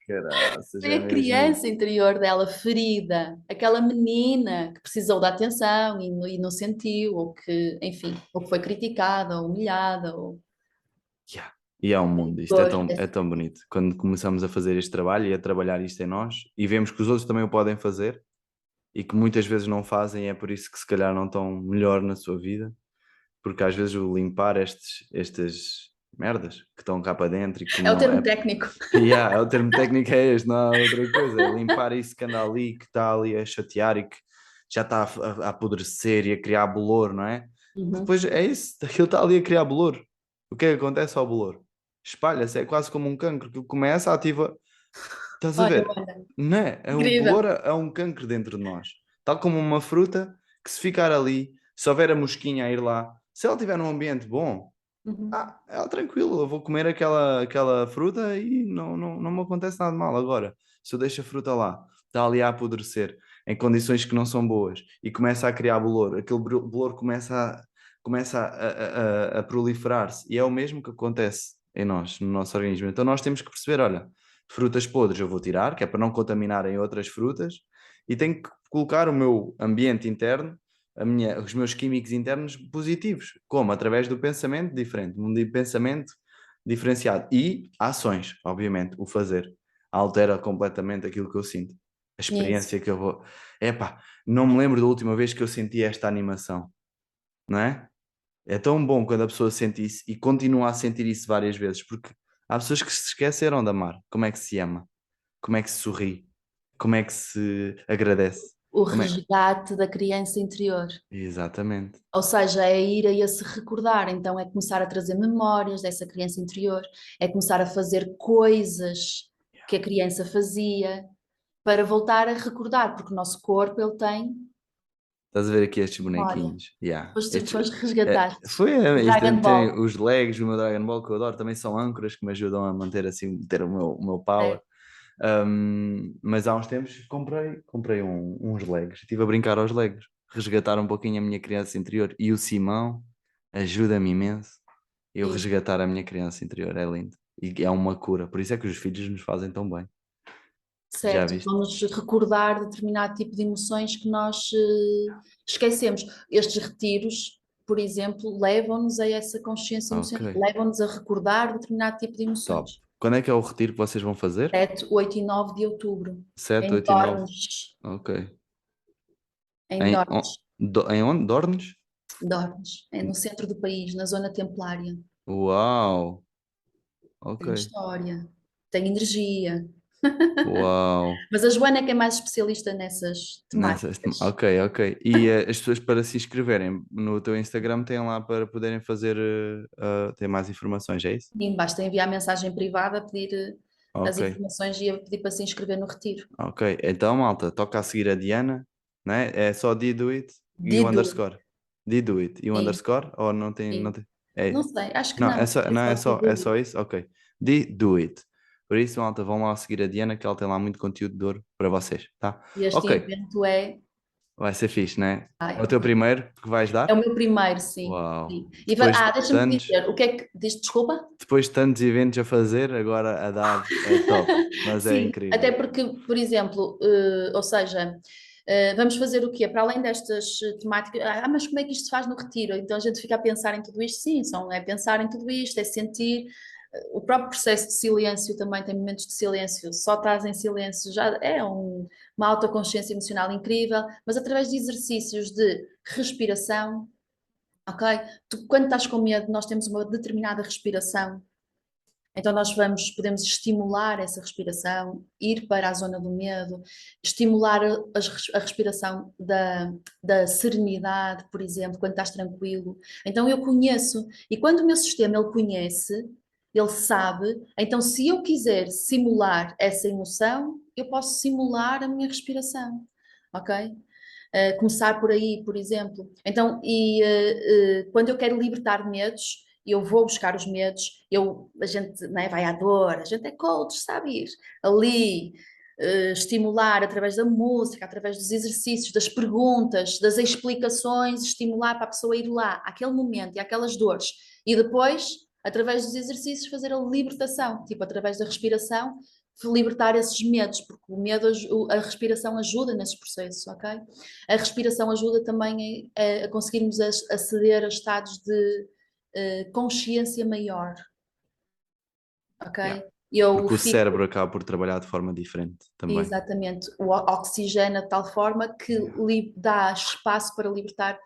caraças, Foi é a mesmo isso. criança interior dela ferida, aquela menina que precisou de atenção e não sentiu, ou que, enfim, ou que foi criticada, ou humilhada, ou Yeah. E é um mundo, isto dor. é tão bonito. Quando começamos a fazer este trabalho e a trabalhar isto em nós e vemos que os outros também o podem fazer e que muitas vezes não fazem, é por isso que se calhar não estão melhor na sua vida, porque às vezes o limpar estas merdas que estão cá para dentro e que É o não termo é. técnico. Yeah, o termo técnico é este, não há outra coisa, é limpar isso que anda ali, que está ali a chatear e que já está a apodrecer e a criar bolor, não é? Uhum. Depois é isso, aquilo está ali a criar bolor. O que é que acontece ao bolor? Espalha-se, é quase como um cancro, que começa, ativa, estás a Olha, ver? olha, Não é? O bolor incrível. é um cancro dentro de nós. Tal como uma fruta que se ficar ali, se houver a mosquinha a ir lá, se ela estiver num ambiente bom, Uhum. ela tranquilo, eu vou comer aquela fruta e não me acontece nada de mal. Agora, se eu deixo a fruta lá, está ali a apodrecer, em condições que não são boas, e começa a criar bolor, aquele bolor começa a proliferar-se, e é o mesmo que acontece em nós, no nosso organismo. Então nós temos que perceber, olha, frutas podres eu vou tirar, que é para não contaminarem outras frutas, e tenho que colocar o meu ambiente interno os meus químicos internos positivos. Como? Através do pensamento diferente, um pensamento diferenciado. E ações, obviamente, o fazer. Altera completamente aquilo que eu sinto. A Isso. experiência que eu vou. Epá, não me lembro da última vez que eu senti esta animação, não é? É tão bom quando a pessoa sente isso e continua a sentir isso várias vezes, porque Há pessoas que se esqueceram de amar. Como é que se ama? Como é que se sorri? Como é que se agradece? O Como é... resgate da criança interior. Exatamente. Ou seja, é ir a esse recordar, então é começar a trazer memórias dessa criança interior, é começar a fazer coisas que a criança fazia para voltar a recordar, porque o nosso corpo ele tem Estás a ver aqui estes memória. bonequinhos? Yeah. Depois resgataste o Isto Dragon tem Ball, os Legos, o meu Dragon Ball que eu adoro, também são âncoras que me ajudam a manter assim, ter o meu power. certo? Mas há uns tempos comprei uns Legos, estive a brincar aos Legos, resgatar um pouquinho a minha criança interior. E o Simão ajuda-me imenso eu E, resgatar a minha criança interior, é lindo. E é uma cura, por isso é que os filhos nos fazem tão bem. Já certo, viste? vamos recordar determinado tipo de emoções que nós esquecemos. Estes retiros, por exemplo, levam-nos a essa consciência Ok, emocional, levam-nos a recordar determinado tipo de top. emoções. Quando é que é o retiro que vocês vão fazer? 7, 8 e 9 de outubro, 7, em 8 e 9. Dornes, Ok. em Dornes, Em onde? Dornes? Dornes, é no centro do país, na zona templária. Uau! Ok. Tem história, tem energia. Uau! Mas a Joana é que é mais especialista nessas temáticas. Ok, ok. E as pessoas para se inscreverem no teu Instagram têm lá para poderem fazer, ter mais informações, é isso? E basta enviar mensagem privada, pedir as Ok, informações e a pedir para se inscrever no retiro. ok. Então, malta, toca a seguir a Diana, né? É só Did It e o Dido, underscore. Did It e o sim, underscore? Ou não tem, não sim. tem? Não É, sei, acho que não, não. É não, só é Dido. só isso? Ok. Do It. Por isso, malta, vão lá seguir a Diana que ela tem lá muito conteúdo de ouro para vocês, tá? E este Ok, evento é. vai ser fixe, né? É Ai, o teu primeiro que vais é o dar? meu primeiro, sim. Uau! Sim. E, deixa-me dizer, o que é que. Diz, desculpa? Depois de tantos eventos a fazer, agora a dar é top, mas é Sim, até incrível. porque, por exemplo, ou seja, vamos fazer o quê? Para além destas temáticas, mas como é que isto se faz no retiro? Então a gente fica a pensar em tudo isto, sim, é pensar em tudo isto, é sentir. O próprio processo de silêncio também tem momentos de silêncio, só estás em silêncio já é uma autoconsciência emocional incrível, mas através de exercícios de respiração, ok? Quando estás com medo, nós temos uma determinada respiração. Então nós podemos estimular essa respiração, ir para a zona do medo, estimular a respiração da serenidade, por exemplo, quando estás tranquilo. Então eu conheço, e quando o meu sistema ele conhece, ele sabe, então se eu quiser simular essa emoção, eu posso simular a minha respiração, ok? Começar por aí, por exemplo. Então, quando eu quero libertar medos, eu vou buscar os medos, a gente, né, vai à dor, a gente é coach, sabe ir ali, estimular através da música, através dos exercícios, das perguntas, das explicações, estimular para a pessoa ir lá, àquele momento e àquelas dores. E depois, através dos exercícios, fazer a libertação, tipo através da respiração, libertar esses medos, porque o medo, a respiração ajuda nesses processos, ok? A respiração ajuda também a conseguirmos aceder a estados de consciência maior, ok? Yeah. Eu Porque o fico cérebro acaba por trabalhar de forma diferente também. exatamente, o oxigena de tal forma que Yeah. dá espaço para libertar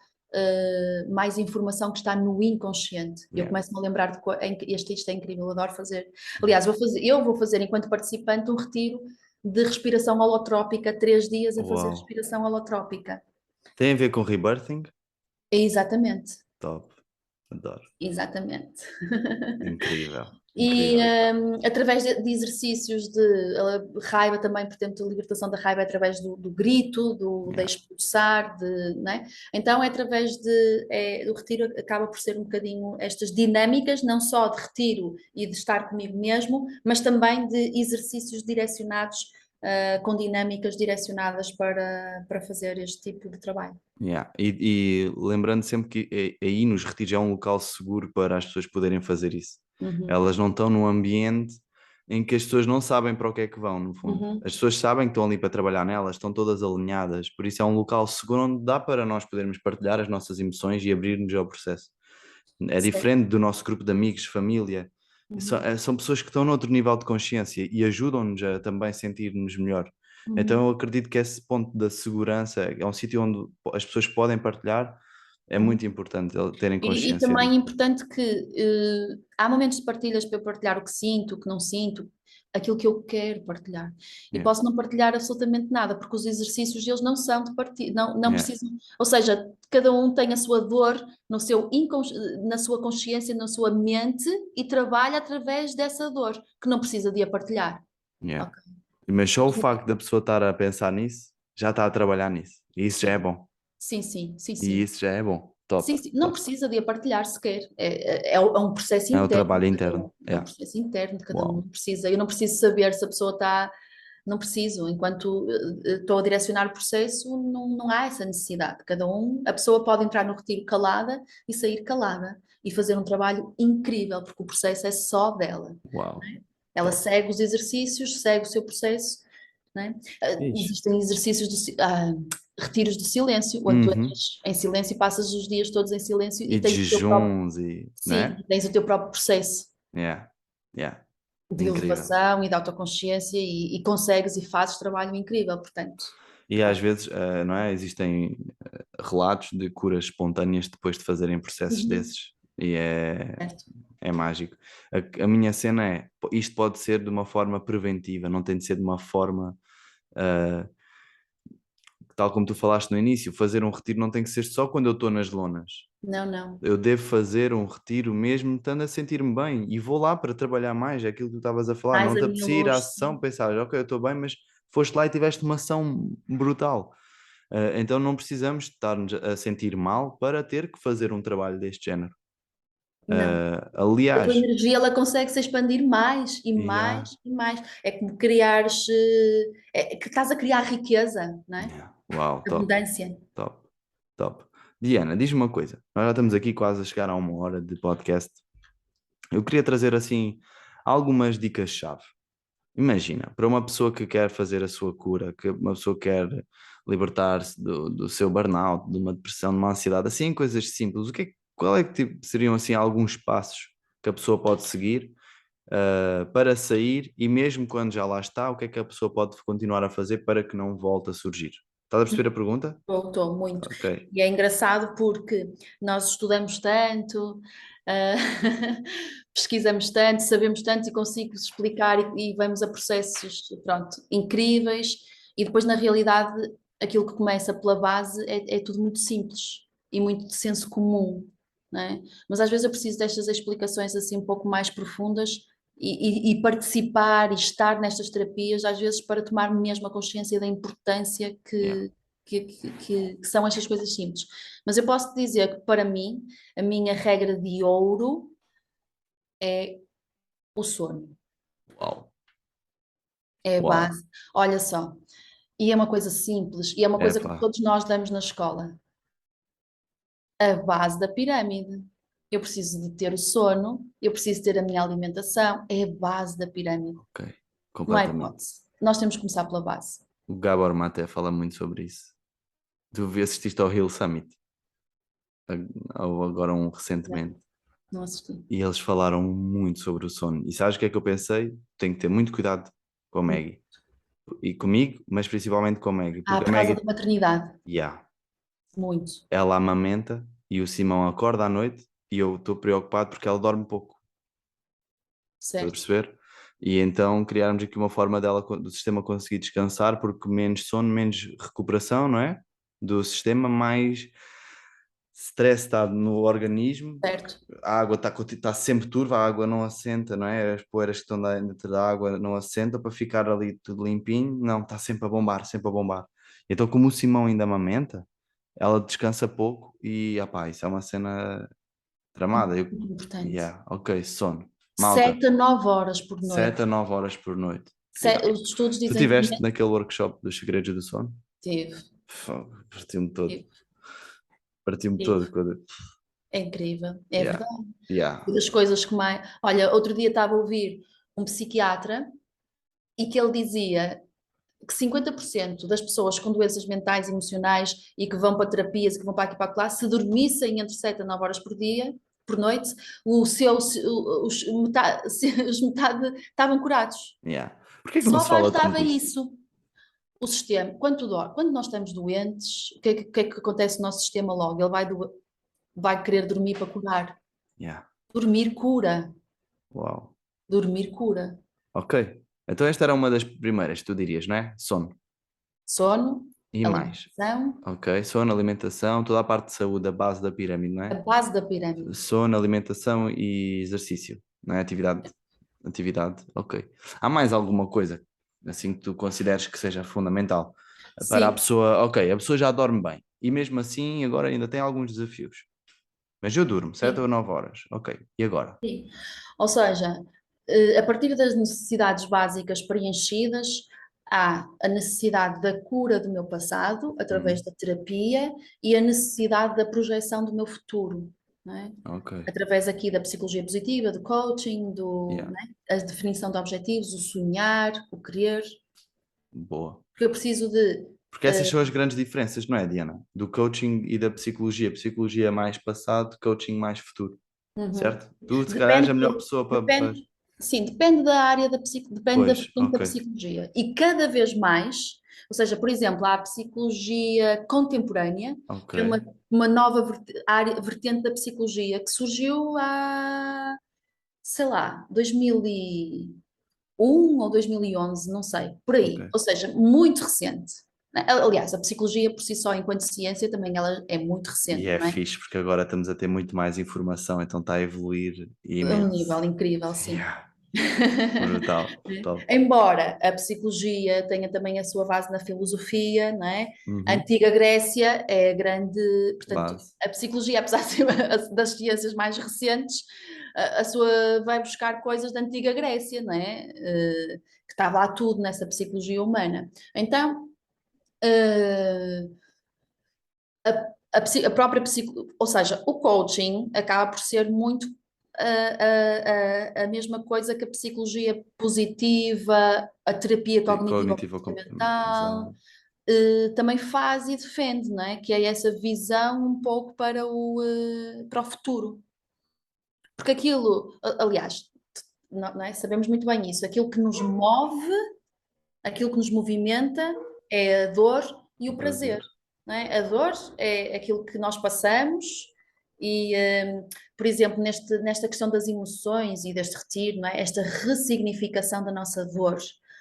mais informação que está no inconsciente. Eu Yeah. começo-me a lembrar de isto é incrível, adoro fazer. Yeah. Aliás, eu vou fazer enquanto participante um retiro de respiração holotrópica, 3 dias a fazer Uau. respiração holotrópica. Tem a ver com rebirthing? Exatamente, Top. Adoro. exatamente. Incrível. E Incrível. através de exercícios de raiva também, portanto, a libertação da raiva é através do grito, da Yeah. expulsar, né? Então é através do retiro acaba por ser um bocadinho estas dinâmicas, não só de retiro e de estar comigo mesmo, mas também de exercícios direcionados, com dinâmicas direcionadas para fazer este tipo de trabalho. Yeah. E lembrando sempre que aí nos retiros é um local seguro para as pessoas poderem fazer isso. Uhum, Elas não estão num ambiente em que as pessoas não sabem para o que é que vão, no fundo. uhum, As pessoas sabem que estão ali para trabalhar nelas, estão todas alinhadas, por isso é um local seguro onde dá para nós podermos partilhar as nossas emoções e abrir-nos ao processo. É certo. diferente do nosso grupo de amigos, família. Uhum, São pessoas que estão noutro nível de consciência e ajudam-nos a também sentir-nos melhor. Então uhum, eu acredito que esse ponto da segurança é um sítio onde as pessoas podem partilhar, É muito importante terem E consciência também é disso. importante que há momentos de partilhas para eu partilhar o que sinto, o que não sinto, aquilo que eu quero partilhar. E Yeah, posso não partilhar absolutamente nada, porque os exercícios eles não são de partilha, não yeah, precisam, ou seja, cada um tem a sua dor no seu na sua consciência, na sua mente e trabalha através dessa dor, que não precisa de a partilhar. yeah. Ok? Mas só o facto da pessoa estar a pensar nisso, já está a trabalhar nisso. E isso já é bom. Sim, sim, sim, E sim. isso já é bom. Sim, Top, sim, não top. precisa de a partilhar sequer. É um processo É o interno trabalho de cada interno. um. É um Yeah. processo interno de cada um. Uau. Não precisa. Eu não preciso saber se a pessoa está. Não preciso. Enquanto estou a direcionar o processo, não há essa necessidade. Cada um, a pessoa pode entrar no retiro calada e sair calada e fazer um trabalho incrível, porque o processo é só dela. Uau. Ela Top. segue os exercícios, segue o seu processo, né? Fixe. Existem exercícios retiros de silêncio, onde tu Uhum. entras em silêncio e passas os dias todos em silêncio E e de tens o teu próprio, jejuns e, não sim, é? e tens o teu próprio processo Yeah. Yeah. de Incrível. elevação e de autoconsciência e consegues e fazes trabalho incrível, portanto, E às vezes, não é? Existem relatos de curas espontâneas depois de fazerem processos uhum, desses. E certo? é mágico. A minha cena é, isto pode ser de uma forma preventiva, não tem de ser de uma forma, ah, tal como tu falaste no início, fazer um retiro não tem que ser só quando eu estou nas lonas. Não, não. Eu devo fazer um retiro mesmo estando a sentir-me bem e vou lá para trabalhar mais, é aquilo que tu estavas a falar, Mais não a te minha apetecia ir à luz, sessão, sim. pensar, ok, eu estou bem, mas foste lá e tiveste uma ação brutal. Então não precisamos estar-nos a sentir mal para ter que fazer um trabalho deste género. Não. A tua Aliás, energia ela consegue se expandir mais e yeah, mais e mais. É como criares, é que estás a criar riqueza, não é? yeah, uau, top, Abundância. top, top. Diana, diz-me uma coisa, nós já estamos aqui quase a chegar a 1 hora de podcast. Eu queria trazer assim algumas dicas-chave. Imagina, para uma pessoa que quer fazer a sua cura, que uma pessoa quer libertar-se do seu burnout, de uma depressão, de uma ansiedade, assim, coisas simples, qual é que seriam assim alguns passos que a pessoa pode seguir para sair e mesmo quando já lá está, o que é que a pessoa pode continuar a fazer para que não volte a surgir? Estás a perceber a pergunta? Voltou muito. Ok. E é engraçado porque nós estudamos tanto, ah, pesquisamos tanto, sabemos tanto e consigo explicar e vamos a processos, pronto, incríveis. E depois, na realidade, aquilo que começa pela base é tudo muito simples e muito de senso comum, não é? Mas às vezes eu preciso destas explicações assim um pouco mais profundas e participar e estar nestas terapias, às vezes para tomar mesmo a consciência da importância Yeah. que são estas coisas simples. Mas eu posso te dizer que, para mim, a minha regra de ouro é o sono. Uau. É a Uau. base. Olha só, e é uma coisa simples, e é uma coisa que Epá. todos nós damos na escola. A base da pirâmide. Eu preciso de ter o sono, eu preciso ter a minha alimentação, é a base da pirâmide. Ok. Não há Completamente. hipótese. Nós temos que começar pela base. O Gabor Maté fala muito sobre isso. Assististe ao Hill Summit, ou agora um Não, recentemente, não assisti. e eles falaram muito sobre o sono. E sabes o que é que eu pensei? Tenho que ter muito cuidado com a Maggie. E comigo, mas principalmente com a Maggie, Ah, porque a por causa da Maggie, maternidade. yeah, Muito. ela amamenta e o Simão acorda à noite e eu estou preocupado porque ela dorme pouco. Estás a Certo. perceber? E então criarmos aqui uma forma dela, do sistema conseguir descansar, porque menos sono, menos recuperação, não é? Do sistema, mais stress está no organismo, Certo. a água está sempre turva, a água não assenta, não é? As poeiras que estão dentro da água não assentam para ficar ali tudo limpinho, não, está sempre a bombar, sempre a bombar. Então, como o Simão ainda amamenta, ela descansa pouco e, opá, isso é uma cena tramada. Muito importante. Yeah, ok, sono. Malta, 7 a 9 horas por 7 a noite. 9 horas por noite. Yeah. Os estudos Tu dizem que estiveste naquele workshop dos segredos do sono? teve, Fogo, partiu-me todo. teve, Partiu-me todo. teve. É incrível, é Yeah, verdade. yeah, E das coisas que mais. Olha, outro dia estava a ouvir um psiquiatra e que ele dizia que 50% das pessoas com doenças mentais e emocionais e que vão para terapias e que vão para aqui e para lá, se dormissem entre 7 a 9 horas por dia, por noite, os metade estavam curados. yeah. Porquê que não Só se fala bastava tanto disso? isso. O sistema, quando nós estamos doentes, o que é que acontece no nosso sistema logo? Ele vai vai querer dormir para curar. Yeah. Dormir cura. Uau. Dormir cura. Ok. Então esta era uma das primeiras, tu dirias, não é? Sono. Sono, E mais? alimentação, Ok. Sono, alimentação, toda a parte de saúde, a base da pirâmide, não a é? base da pirâmide. Sono, alimentação e exercício, não é? Atividade, ok. Há mais alguma coisa, assim, que tu consideres que seja fundamental para a Sim, pessoa? Ok, a pessoa já dorme bem e mesmo assim agora ainda tem alguns desafios. Mas eu durmo 7 ou sim, 9 horas, ok. E agora? sim. Ou seja, a partir das necessidades básicas preenchidas, há a necessidade da cura do meu passado, através Hum, da terapia, e a necessidade da projeção do meu futuro, não é? ok, Através aqui da psicologia positiva, do coaching, yeah, não é? A definição de objetivos, o sonhar, o querer, boa. porque eu preciso de. Porque essas são as grandes diferenças, não é, Diana? Do coaching e da psicologia. Psicologia mais passado, coaching mais futuro, Uhum. certo? Tu, se calhar, és a Depende, melhor pessoa para... depende, sim, depende da área depende da Pois, vertente ok, da psicologia. E cada vez mais, ou seja, por exemplo, há a psicologia contemporânea, ok. que é uma nova vertente da psicologia que surgiu há, sei lá, 2001 ou 2011, não sei, por Ok. aí. Ou seja, muito recente. Aliás, a psicologia por si só, enquanto ciência, também ela é muito E recente, é não é? fixe porque agora estamos a ter muito mais informação, então está a evoluir A um imenso. nível incrível, sim. Yeah. Brutal, Né? brutal. Embora a psicologia tenha também a sua base na filosofia, não é? A Uhum. antiga Grécia é a grande, portanto, Base. a psicologia, apesar de ser das ciências mais recentes, a sua vai buscar coisas da antiga Grécia, não é? Que estava lá tudo nessa psicologia humana. Então, eh, a própria ou seja, o coaching acaba por ser muito a mesma coisa que a psicologia positiva, a terapia Cognitivo. cognitivo-comportamental, Exato. também faz e defende, não é? Que é essa visão um pouco para o futuro. Porque aquilo, aliás, não é? Sabemos muito bem isso, aquilo que nos move, aquilo que nos movimenta é a dor e O o prazer. prazer, não é? A dor é aquilo que nós passamos e, por exemplo, nesta questão das emoções e deste retiro, não é? Esta ressignificação da nossa dor,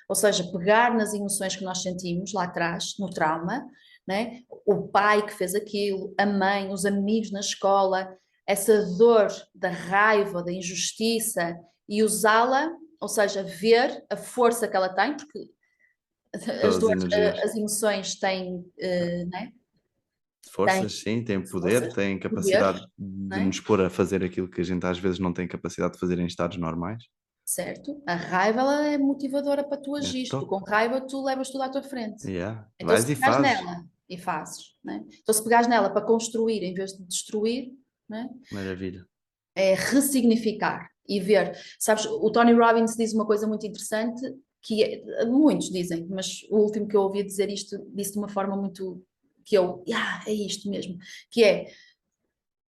ou seja, pegar nas emoções que nós sentimos lá atrás, no trauma, não é? O pai que fez aquilo, a mãe, os amigos na escola, essa dor da raiva, da injustiça e usá-la, ou seja, ver a força que ela tem, porque as Todas as dores, energias. as emoções têm, né? Têm Forças, sim, têm poder, forças, têm poder, capacidade de né? nos pôr a fazer aquilo que a gente às vezes não tem capacidade de fazer em estados normais. Certo? A raiva ela é motivadora para tu É agir. Tu top. com raiva tu levas tudo à tua frente. Yeah. Então se Vais e pegares fazes. nela e fazes, né? Então se pegares nela para construir em vez de destruir, né? Maravilha. É ressignificar e ver. Sabes, o Tony Robbins diz uma coisa muito interessante que muitos dizem, mas o último que eu ouvi dizer isto disse de uma forma muito que eu, é isto mesmo, que é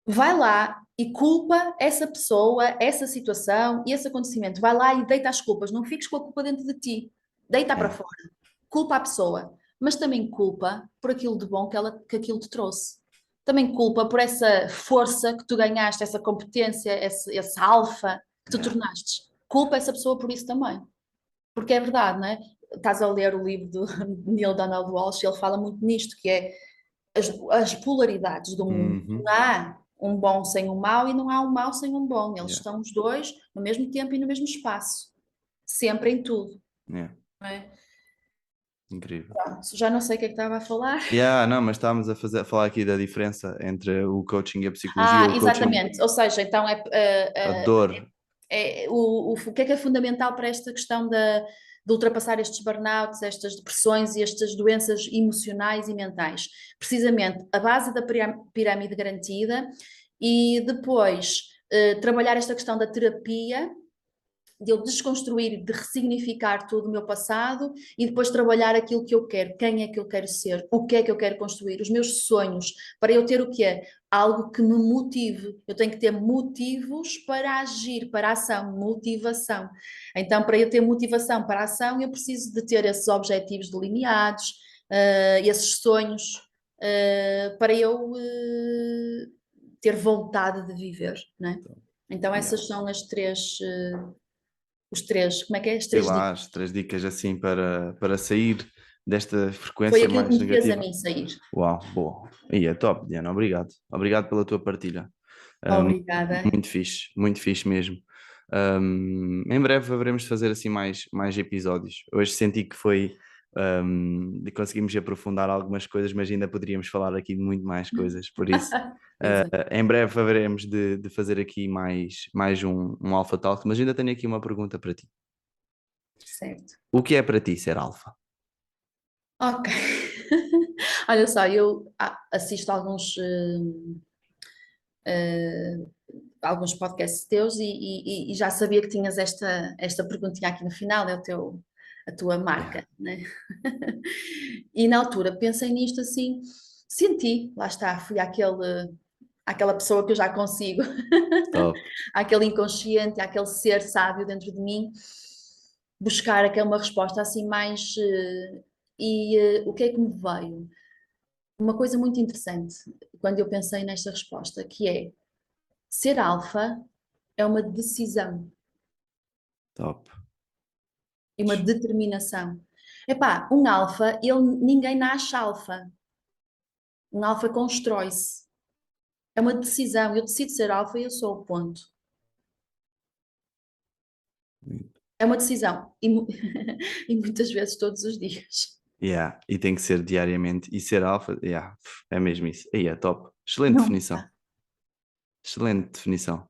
vai lá e culpa essa pessoa, essa situação e esse acontecimento. Vai lá e deita as culpas. Não fiques com a culpa dentro de ti. Deita para Yeah. fora. Culpa a pessoa, mas também culpa por aquilo de bom que aquilo te trouxe. Também culpa por essa força que tu ganhaste, essa competência, esse alfa que tu Yeah. tornaste. Culpa essa pessoa por isso também. Porque é verdade, não é? Estás a ler o livro do Neil Donald Walsh e ele fala muito nisto, que é as polaridades do mundo. Não Uhum. há um bom sem um mau e não há um mau sem um bom. Eles Yeah. estão os dois no mesmo tempo e no mesmo espaço. Sempre em tudo. Yeah. Não é? Incrível. Pronto, já não sei o que é que estava a falar. Yeah, não, mas estávamos a falar aqui da diferença entre o coaching e a psicologia. O coaching, Exatamente. Ou seja, então a dor. o que é fundamental para esta questão de ultrapassar estes burnouts, estas depressões e estas doenças emocionais e mentais? Precisamente a base da pirâmide garantida e depois trabalhar esta questão da terapia, de eu desconstruir, de ressignificar todo o meu passado e depois trabalhar aquilo que eu quero, quem é que eu quero ser, o que é que eu quero construir, os meus sonhos, para eu ter o que é? Algo que me motive. Eu tenho que ter motivos para agir, para a ação, motivação. Então, para eu ter motivação para a ação, eu preciso de ter esses objetivos delineados, esses sonhos, para eu ter vontade de viver, não é? Então Yeah. essas são as três, os três, como é que é? As Sei três lá, dicas. as 3 dicas assim para sair desta Foi frequência aquilo que mais me fez a negativa. mim sair. Uau, boa. E é top, Diana, obrigado. Obrigado pela tua partilha. Obrigada. Muito fixe mesmo. Em breve haveremos de fazer assim mais episódios. Hoje senti que foi, conseguimos aprofundar algumas coisas, mas ainda poderíamos falar aqui de muito mais coisas, por isso Exato. em breve haveremos de fazer aqui mais um Alpha Talk, mas ainda tenho aqui uma pergunta para ti. Certo. O que é para ti ser alfa? Ok. Olha só, eu assisto alguns podcasts teus e já sabia que tinhas esta perguntinha aqui no final, é a tua Yeah, marca, né? E na altura pensei nisto assim, senti, lá está, fui àquela pessoa que eu já consigo, top. àquele inconsciente, àquele ser sábio dentro de mim, buscar aquela uma resposta assim mais. O que é que me veio? Uma coisa muito interessante quando eu pensei nesta resposta, que é ser alfa é uma decisão Top. e uma determinação. Epá, um alfa, ninguém nasce alfa. Um alfa constrói-se. É uma decisão. Eu decido ser alfa e eu sou o ponto. É uma decisão. E muitas vezes todos os dias. Yeah. E tem que ser diariamente. E ser alfa, yeah, é mesmo isso. Aí é top. Excelente Não. definição. Excelente definição.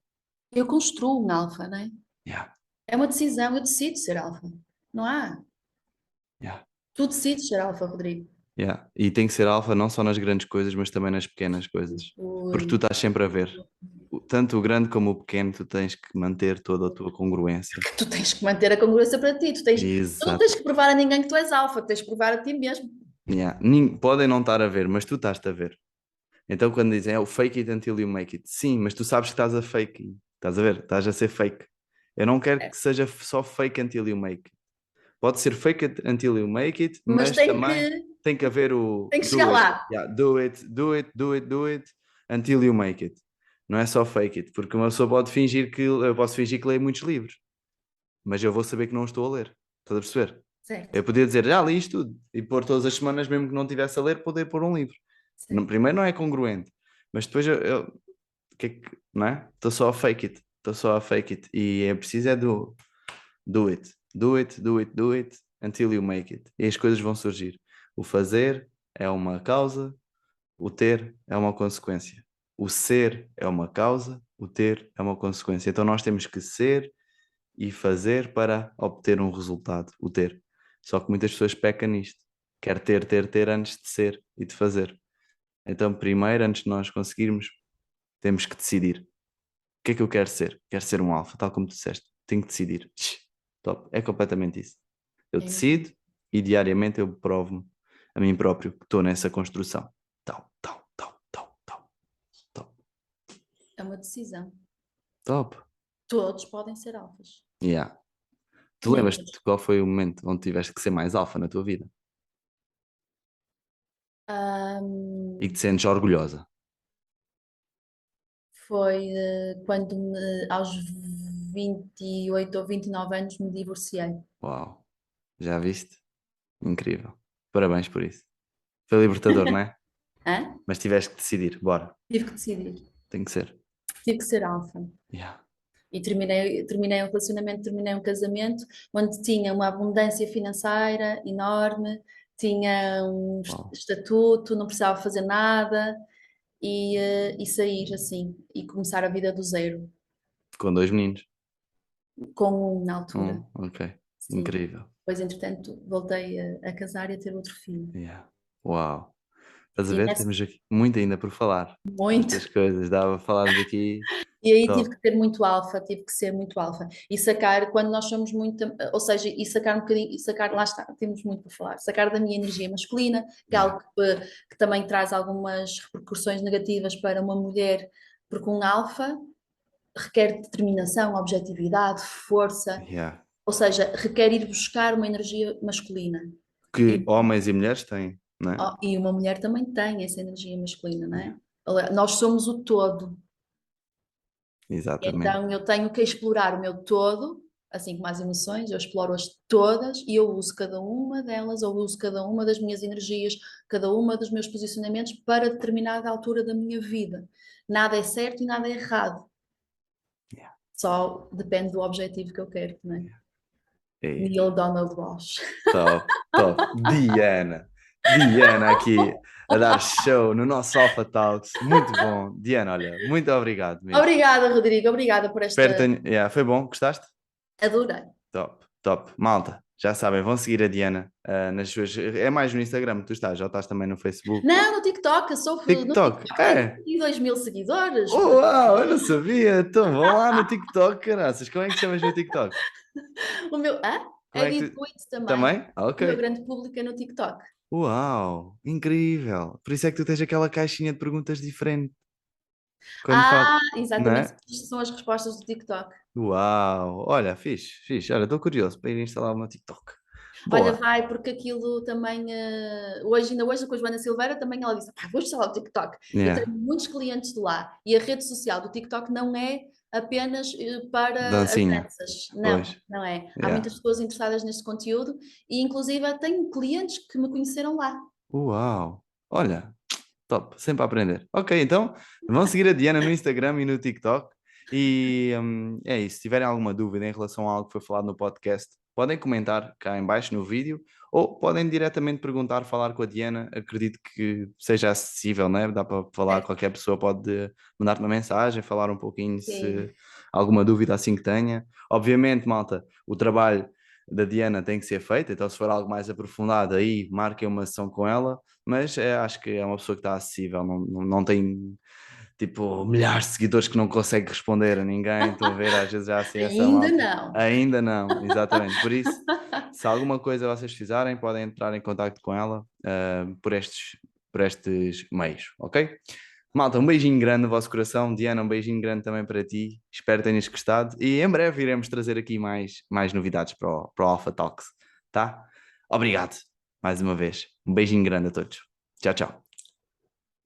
Eu construo um alfa, não é? Yeah. É uma decisão. Eu decido ser alfa. Não há. Yeah. Tu decides ser alfa, Rodrigo. Yeah. E tem que ser alfa não só nas grandes coisas, mas também nas pequenas coisas. Porque tu Ui. estás sempre a ver. Tanto o grande como o pequeno, tu tens que manter toda a tua congruência. Tu tens que manter a congruência para ti. Tu não tens Exato. que provar a ninguém que tu és alfa. Tens que provar a ti mesmo. Yeah. Podem não estar a ver, mas tu estás a ver. Então quando dizem, é o fake it until you make it. Sim, mas tu sabes que estás a fake. Estás a ver? Estás a ser fake. Eu não quero É. que seja só fake until you make it. Pode ser fake it until you make it, Mas mas também tem que haver o tem que chegar do it. lá. Yeah, do it, do it, do it, do it until you make it. Não é só fake it, porque uma pessoa pode fingir que eu posso fingir que leio muitos livros, mas eu vou saber que não estou a ler. Estás a perceber? Certo, Eu podia dizer, já li isto tudo, e pôr todas as semanas, mesmo que não tivesse a ler, poder pôr um livro. certo. Primeiro não é congruente, mas depois não é? Estou só a fake it, estou só a fake it, e é preciso é do it, do it, do it, do it, until you make it. E as coisas vão surgir. O fazer é uma causa, o ter é uma consequência. O ser é uma causa, o ter é uma consequência. Então nós temos que ser e fazer para obter um resultado, o ter. Só que muitas pessoas pecam nisto. Quer ter antes de ser e de fazer. Então, primeiro, antes de nós conseguirmos, temos que decidir. O que é que eu quero ser? Quero ser um alfa, tal como tu disseste. Tenho que decidir. Top. É completamente isso. Eu É mesmo. decido e diariamente eu provo-me a mim próprio que estou nessa construção. Tal, tal, tal, tal, tal. Top. É uma decisão. Top. Todos podem ser alfas. Yeah. Tu Nem lembras-te todos. de qual foi o momento onde tiveste que ser mais alfa na tua vida? E que te sentes orgulhosa? Foi quando aos 28 ou 29 anos me divorciei. Uau. Já viste? Incrível. Parabéns por isso. Foi libertador, não é? Hã? Mas tiveste que decidir. Bora. Tive que decidir. Tem que ser. Tive que ser alfa. Yeah. E terminei um relacionamento, terminei um casamento onde tinha uma abundância financeira enorme, tinha um Uau. estatuto, não precisava fazer nada e sair assim e começar a vida do zero, Com 2 meninos. com um na altura. Ok. Sim. Incrível. Depois, entretanto, voltei a casar e a ter outro filho. Yeah. Uau. Estás a E ver? nessa, Temos aqui muito ainda por falar. muito. Estas coisas. Dava para falarmos aqui. E aí tive Top. que ter muito alfa, tive que ser muito alfa. E sacar, quando nós somos muito, ou seja, e sacar um bocadinho, e sacar, lá está, temos muito para falar, sacar da minha energia masculina, que é Yeah. algo que também traz algumas repercussões negativas para uma mulher, porque um alfa requer determinação, objetividade, força, Yeah. ou seja, requer ir buscar uma energia masculina. Que E, homens e mulheres têm, não é? e uma mulher também tem essa energia masculina, não é? Nós somos o todo. Exatamente. Então eu tenho que explorar o meu todo, assim como as emoções, eu exploro-as todas e eu uso cada uma delas, ou uso cada uma das minhas energias, cada uma dos meus posicionamentos para determinada altura da minha vida. Nada é certo e nada é errado. Yeah. Só depende do objetivo que eu quero, não é? É, Neil Donald Walsh. top, top. Diana aqui a dar show no nosso Alpha Talks. Muito bom. Diana, olha, muito obrigado mesmo. Obrigada, Rodrigo, obrigada por Espero que esta. yeah, foi bom, gostaste? Adorei. Top, top. Malta, já sabem, vão seguir a Diana nas suas. É mais no Instagram que tu estás, já estás também no Facebook. Não, no TikTok, no TikTok, TikTok tenho é. 22 mil seguidores. Oh, uau, eu não sabia. Então vão lá no TikTok, caraças. Como é que te chamas no TikTok? O meu, Como é é que Did tu. It também. Também? Ah, O meu ok. grande público é no TikTok. Uau, incrível. Por isso é que tu tens aquela caixinha de perguntas diferente. Quando faz. Não Exatamente. é? Estas são as respostas do TikTok. Uau, olha, fixe, fixe. Olha, estou curioso para ir instalar o meu TikTok. Olha, Boa. vai, porque aquilo também, ainda hoje com a Joana Silveira, também ela disse, vou instalar o TikTok. Eu tenho Yeah. muitos clientes de lá e a rede social do TikTok não é apenas para as Dancinha. danças. Não, Pois. não é. Há Yeah. muitas pessoas interessadas neste conteúdo e inclusive tenho clientes que me conheceram lá. Uau. Olha, top, sempre a aprender. Ok, então vão seguir a Diana no Instagram e no TikTok. E é isso. Se tiverem alguma dúvida em relação a algo que foi falado no podcast, podem comentar cá em baixo no vídeo ou podem diretamente perguntar, falar com a Diana. Acredito que seja acessível, né? Dá para falar, Certo? qualquer pessoa pode mandar-te uma mensagem, falar um pouquinho Sim. se alguma dúvida assim que tenha. Obviamente, malta, o trabalho da Diana tem que ser feito, então se for algo mais aprofundado aí, marquem uma sessão com ela, mas acho que é uma pessoa que está acessível, não tem tipo milhares de seguidores que não consegue responder a ninguém, estão a ver, às vezes já assim essa Ainda malta. não. Ainda não, exatamente. Por isso, se alguma coisa vocês fizerem, podem entrar em contato com ela por estes meios, ok? Malta, um beijinho grande no vosso coração. Diana, um beijinho grande também para ti. Espero que tenhas gostado. E em breve iremos trazer aqui mais novidades para o Alpha Talks, tá? Obrigado mais uma vez. Um beijinho grande a todos. Tchau, tchau.